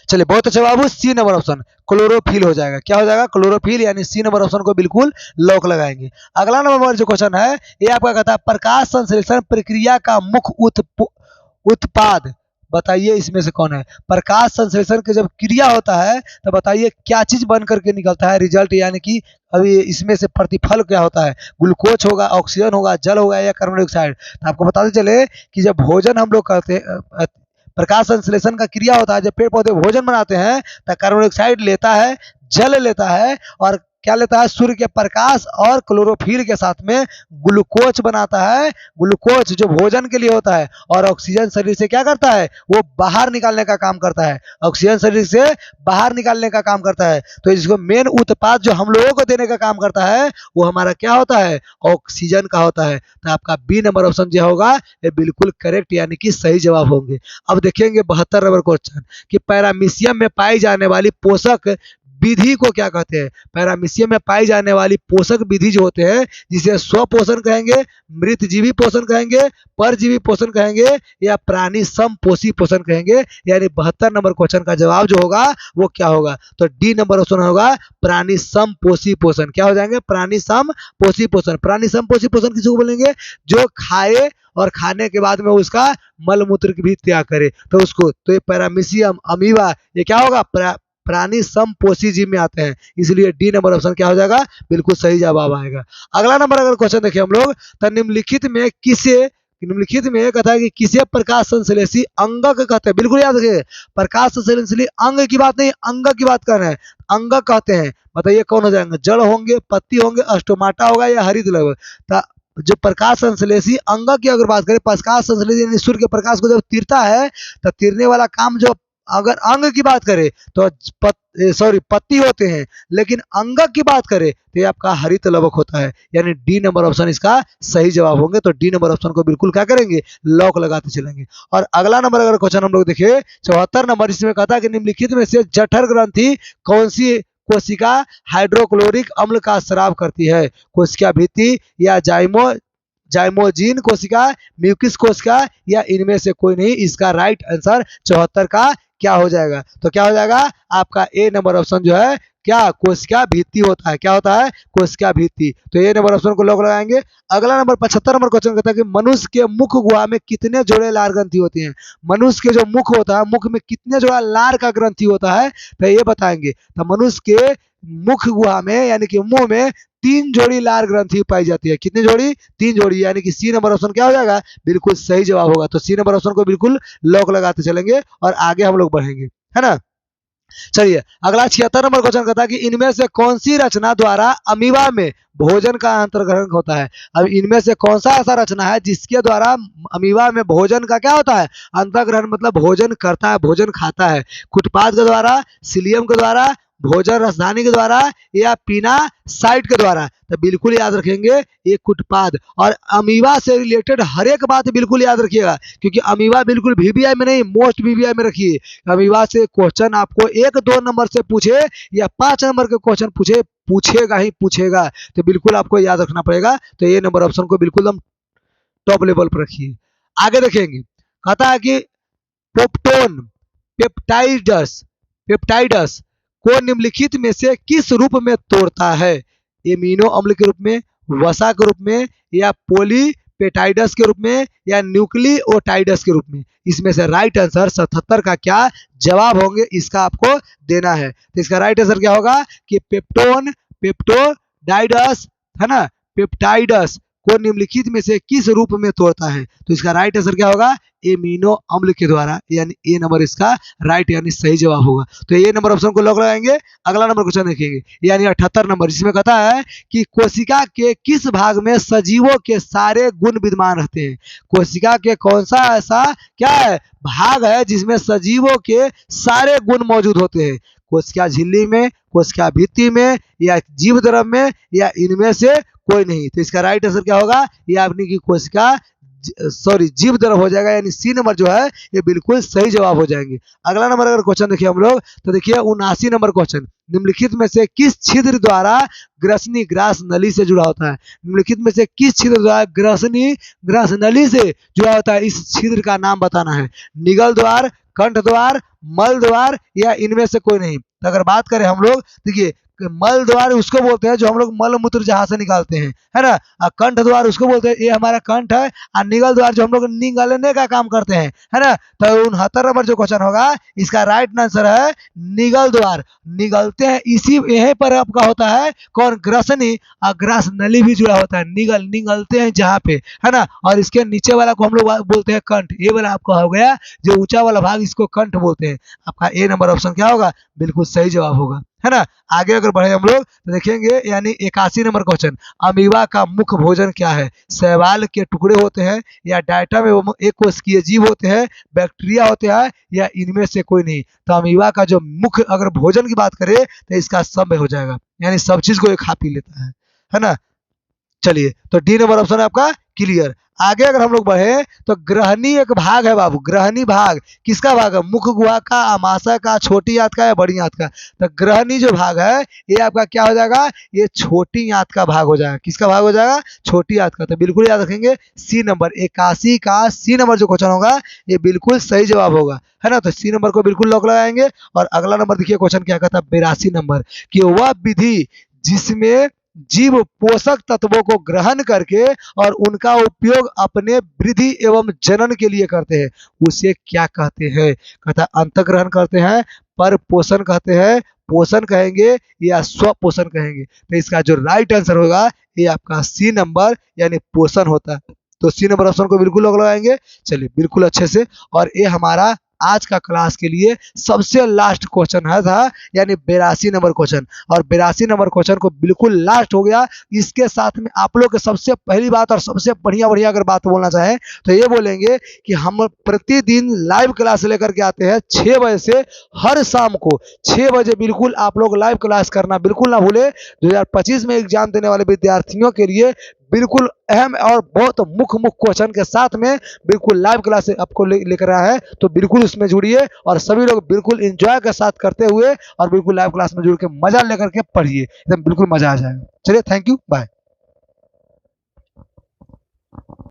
चलिए बहुत अच्छा बाबू, सी नंबर ऑप्शन क्लोरोफिल हो जाएगा। क्या हो जाएगा, क्लोरोफिल, यानी सी नंबर ऑप्शन को बिल्कुल लॉक लगाएंगे। अगला नंबर जो क्वेश्चन है ये आपका कहता है प्रकाश संश्लेषण प्रक्रिया का मुख्य उत्पाद बताइए इसमें से कौन है। प्रकाश संश्लेषण की जब क्रिया होता है तो बताइए क्या चीज बन करके निकलता है रिजल्ट, यानी कि अभी इसमें से प्रतिफल क्या होता है, ग्लूकोज होगा, ऑक्सीजन होगा, जल होगा या कार्बन डाइऑक्साइड। तो आपको बताते चले कि जब भोजन हम लोग करते हैं, प्रकाश संश्लेषण का क्रिया होता है, जब पेड़ पौधे भोजन बनाते हैं तो कार्बन डाइऑक्साइड लेता है, जल लेता है और क्या लेता है, सूर्य के प्रकाश और क्लोरोफिल के साथ में ग्लूकोज बनाता है। ग्लूकोज जो भोजन के लिए होता है, और ऑक्सीजन शरीर से क्या करता है, वो बाहर निकालने का काम करता है। ऑक्सीजन शरीर से बाहर निकालने का काम करता है। तो इसको मेन उत्पाद जो हम लोगों को देने का काम करता है वो हमारा क्या होता है, ऑक्सीजन का होता है। तो आपका बी नंबर ऑप्शन जो होगा ये बिल्कुल करेक्ट यानी कि सही जवाब होंगे। अब देखेंगे 72 नंबर क्वेश्चन कि पैरामीशियम में पाई जाने वाली पोषक विधि को क्या कहते हैं। पैरामीशियम में पाई जाने वाली पोषक विधि जो होते हैं, जिसे स्वपोषण कहेंगे, मृतजीवी पोषण कहेंगे, परजीवी पोषण कहेंगे, या प्राणी समपोषी पोषण कहेंगे। यानी 72 नंबर क्वेश्चन का जवाब जो होगा वो क्या होगा, तो डी नंबर ऑप्शन होगा प्राणी समपोषी पोषण। क्या हो जाएंगे, प्राणी समपोषी पोषण। प्राणी समपोषी पोषण किसको बोलेंगे, जो खाए और खाने के बाद में उसका मल मूत्र भी त्याग करे, तो उसको, तो ये पैरामीशियम, अमीबा, ये क्या होगा, प्राणी समपोषी जीव में आते हैं। इसलिए डी नंबर ऑप्शन क्या हो जाएगा, बिल्कुल सही जवाब आएगा। अगला नंबर अगर क्वेश्चन देखें हम लोग, तो निम्नलिखित में कहता है कि किसे प्रकाश संश्लेषी अंगक कहते हैं। बिल्कुल याद रखिए, प्रकाश संश्लेषी अंग की बात नहीं, अंग की बात कर रहे हैं। अंगक कहते हैं, बताइए कौन हो जाएंगे, जड़ होंगे, पत्ती होंगे, स्टोमाटा होगा, या हरित लव। जो प्रकाश संश्लेषी अंग की अगर बात करें, प्रकाश संश्लेषी यानी सूर्य के प्रकाश को जब तीरता है तो तीरने वाला काम जो, अगर अंग की बात करें तो पत्ती होते हैं, लेकिन अंग की बात करें तो ये आपका हरित लवक होता है। यानी डी नंबर ऑप्शन इसका सही जवाब होंगे। तो डी नंबर ऑप्शन को बिल्कुल क्या करेंगे, लॉक लगाते चलेंगे। और अगला नंबर अगर क्वेश्चन हम लोग देखें 74 नंबर, इसमें कहता है कि निम्नलिखित में से जठर ग्रंथि कौन सी कोशिका हाइड्रोक्लोरिक अम्ल का स्राव करती है। कोशिका भित्ति, या जाइमोजीन कोशिका, म्यूकिस कोशिका, या इनमें से कोई नहीं। इसका राइट आंसर 74 का क्या हो जाएगा, तो क्या हो जाएगा आपका ए नंबर ऑप्शन जो है, क्या कोशिका भित्ति होता है। क्या होता है, कोशिका भित्ति। तो ए नंबर ऑप्शन को लॉक लगाएंगे। अगला नंबर 75 नंबर क्वेश्चन कहता है कि मनुष्य के मुख गुहा में कितने जोड़े लार ग्रंथि होती हैं। मनुष्य के जो मुख होता है, मुख में कितने जोड़ा लार का ग्रंथि होता है, तो ये बताएंगे। तो मनुष्य के मुख गुहा में यानी कि मुंह में 3 जोड़ी लार ग्रंथि पाई जाती है। कितनी जोड़ी, 3 जोड़ी। यानी कि सी नंबर ऑप्शन क्या हो जाएगा, बिल्कुल सही जवाब होगा। तो सी नंबर ऑप्शन को बिल्कुल लॉक लगाते चलेंगे और आगे हम लोग बढ़ेंगे, है ना। चलिए अगला 76 नंबर क्वेश्चन कहता है कि इनमें से कौन सी रचना द्वारा अमीबा में भोजन का अंतर्ग्रहण होता है। अब इनमें से कौन सा ऐसा रचना है जिसके द्वारा अमीबा में भोजन का क्या होता है, अंतर्ग्रहण, मतलब भोजन करता है, भोजन खाता है। कुटपाद के द्वारा, सिलियम के द्वारा, भोजन राजधानी के द्वारा, या पीना साइट के द्वारा। तो बिल्कुल याद रखेंगे ये कुटपाद। और अमीबा से रिलेटेड हर एक बात बिल्कुल याद रखिएगा, क्योंकि अमीबा बिल्कुल वीवीआई में नहीं, मोस्ट वीवीआई में रखिए। अमीबा से क्वेश्चन आपको 1-2 नंबर से पूछे या 5 नंबर के क्वेश्चन पूछेगा ही पूछेगा, तो बिल्कुल आपको याद रखना पड़ेगा। तो ये नंबर ऑप्शन को बिल्कुल हम टॉप लेवल पर रखिए। आगे देखेंगे, कहता है कि पोप्टोन पेप्टाइडस को निम्नलिखित में से किस रूप में तोड़ता है। एमिनो अम्ल के रूप में, वसा के रूप में, या पॉलीपेटाइडस के रूप में, या न्यूक्लियोटाइडस के रूप में। इसमें से राइट आंसर 77 का क्या जवाब होंगे, इसका आपको देना है। तो इसका राइट आंसर क्या होगा कि पेप्टोडाइडस, है ना, पेप्टाइडस को निम्नलिखित में से किस रूप में तोड़ता है। तो इसका राइट आंसर क्या होगा, एमिनो अम्ल के द्वारा। यानी ए नंबर इसका राइट यानी सही जवाब होगा। तो ए नंबर ऑप्शन को लॉक लगाएंगे। अगला नंबर क्वेश्चन देखेंगे, यानी 78 नंबर, जिसमें कहता है कि कोशिका के किस भाग में सजीवों के सारे गुण विद्यमान रहते हैं। कोशिका के कौन सा ऐसा क्या है, भाग है जिसमें सजीवों के सारे गुण मौजूद होते हैं। कोशिका झिल्ली में, कोशिका भित्ति में, या जीव द्रव में, या इनमें से कोई नहीं। तो इसका राइट आंसर क्या होगा, ये आपने की कोशिका जीव द्रव हो जाएगा। यानी सी नंबर जो है ये बिल्कुल सही जवाब हो जाएंगे। अगला नंबर अगर क्वेश्चन देखिए हम लोग, तो देखिए 79 नंबर क्वेश्चन, निम्नलिखित में से किस छिद्र द्वारा ग्रसनी ग्रास नली से जुड़ा होता है। निम्नलिखित में से किस छिद्र द्वारा ग्रसनी ग्रास नली से जुड़ा होता है, इस छिद्र का नाम बताना है। निगल द्वार, कंठ द्वार, मल द्वार, या इनमें से कोई नहीं। तो अगर बात करें हम लोग, देखिए मल द्वार उसको बोलते हैं जो हम लोग मल मूत्र जहां से निकालते हैं, है ना। और कंठ द्वार उसको बोलते हैं, ये हमारा कंठ है। और निगल द्वार जो हम लोग निगलने का काम करते हैं, है ना। तो 69 नंबर जो क्वेश्चन होगा इसका राइट आंसर है निगल द्वार। निगलते हैं, इसी यहीं पर आपका होता है कौन, ग्रसनी, और ग्रास नली भी जुड़ा होता है। निगलते हैं जहाँ पे, है ना। और इसके नीचे वाला को हम लोग बोलते हैं कंठ। ये वाला आपका हो गया जो ऊंचा वाला भाग, इसको कंठ बोलते हैं। आपका ए नंबर ऑप्शन क्या होगा, बिल्कुल सही जवाब होगा। है ना। आगे अगर बढ़े हम लोग तो देखेंगे यानी 81 नंबर क्वेश्चन, अमीबा का मुख्य भोजन क्या है? शैवाल के टुकड़े होते हैं या डायटम एवं एक कोशिकीय जीव होते हैं, बैक्टीरिया होते हैं या इनमें से कोई नहीं। तो अमीबा का जो मुख्य अगर भोजन की बात करें तो इसका सब हो जाएगा, यानी सब चीज को ये खा पी लेता है ना। चलिए तो डी नंबर ऑप्शन है आपका क्लियर। आगे अगर हम लोग बढ़े तो ग्रहणी एक भाग है बाबू, ग्रहणी भाग किसका भाग है? मुख्य गुहा का, आमाशय का, छोटी आंत का या बड़ी आंत का? तो ग्रहणी जो भाग है ये आपका क्या हो जाएगा? ये छोटी आंत का भाग हो जाएगा। किसका भाग हो जाएगा? छोटी आंत का। तो बिल्कुल याद रखेंगे सी नंबर 81 का सी नंबर जो क्वेश्चन होगा ये बिल्कुल सही जवाब होगा, है ना। तो सी नंबर को बिल्कुल लॉक लगाएंगे। और अगला नंबर देखिए क्वेश्चन क्या कहता है 82 नंबर, कि वह विधि जिसमें जीव पोषक तत्वों को ग्रहण करके और उनका उपयोग अपने वृद्धि एवं जनन के लिए करते हैं उसे क्या कहते हैं? कहता है अंतःग्रहण करते हैं, पर पोषण कहते हैं, पोषण कहेंगे या स्वपोषण कहेंगे? तो इसका जो राइट आंसर होगा ये आपका सी नंबर यानी पोषण होता है। तो सी नंबर ऑप्शन को बिल्कुल लॉक लगाएंगे। चलिए बिल्कुल अच्छे से। और ये हमारा आज का क्लास के लिए सबसे लास्ट क्वेश्चन है था, यानी 82 नंबर क्वेश्चन। और 82 नंबर क्वेश्चन को बिल्कुल लास्ट हो गया। इसके साथ में आप लोग के सबसे पहली बात और सबसे बढ़िया बढ़िया अगर बात बोलना चाहें तो ये बोलेंगे कि हम प्रतिदिन लाइव क्लास लेकर के आते हैं 6 बजे से। हर शाम को 6 बजे बिल्कुल आप लोग लाइव क्लास करना बिल्कुल ना भूले। 2025 में एग्जाम देने वाले विद्यार्थियों के लिए बिल्कुल अहम और बहुत मुख्य क्वेश्चन के साथ में बिल्कुल लाइव क्लास आपको लेकर आया है। तो बिल्कुल उसमें जुड़िए और सभी लोग बिल्कुल एंजॉय के साथ करते हुए और बिल्कुल लाइव क्लास में जुड़ के मजा लेकर के पढ़िए, एकदम बिल्कुल मजा आ जाएगा। चलिए थैंक यू, बाय।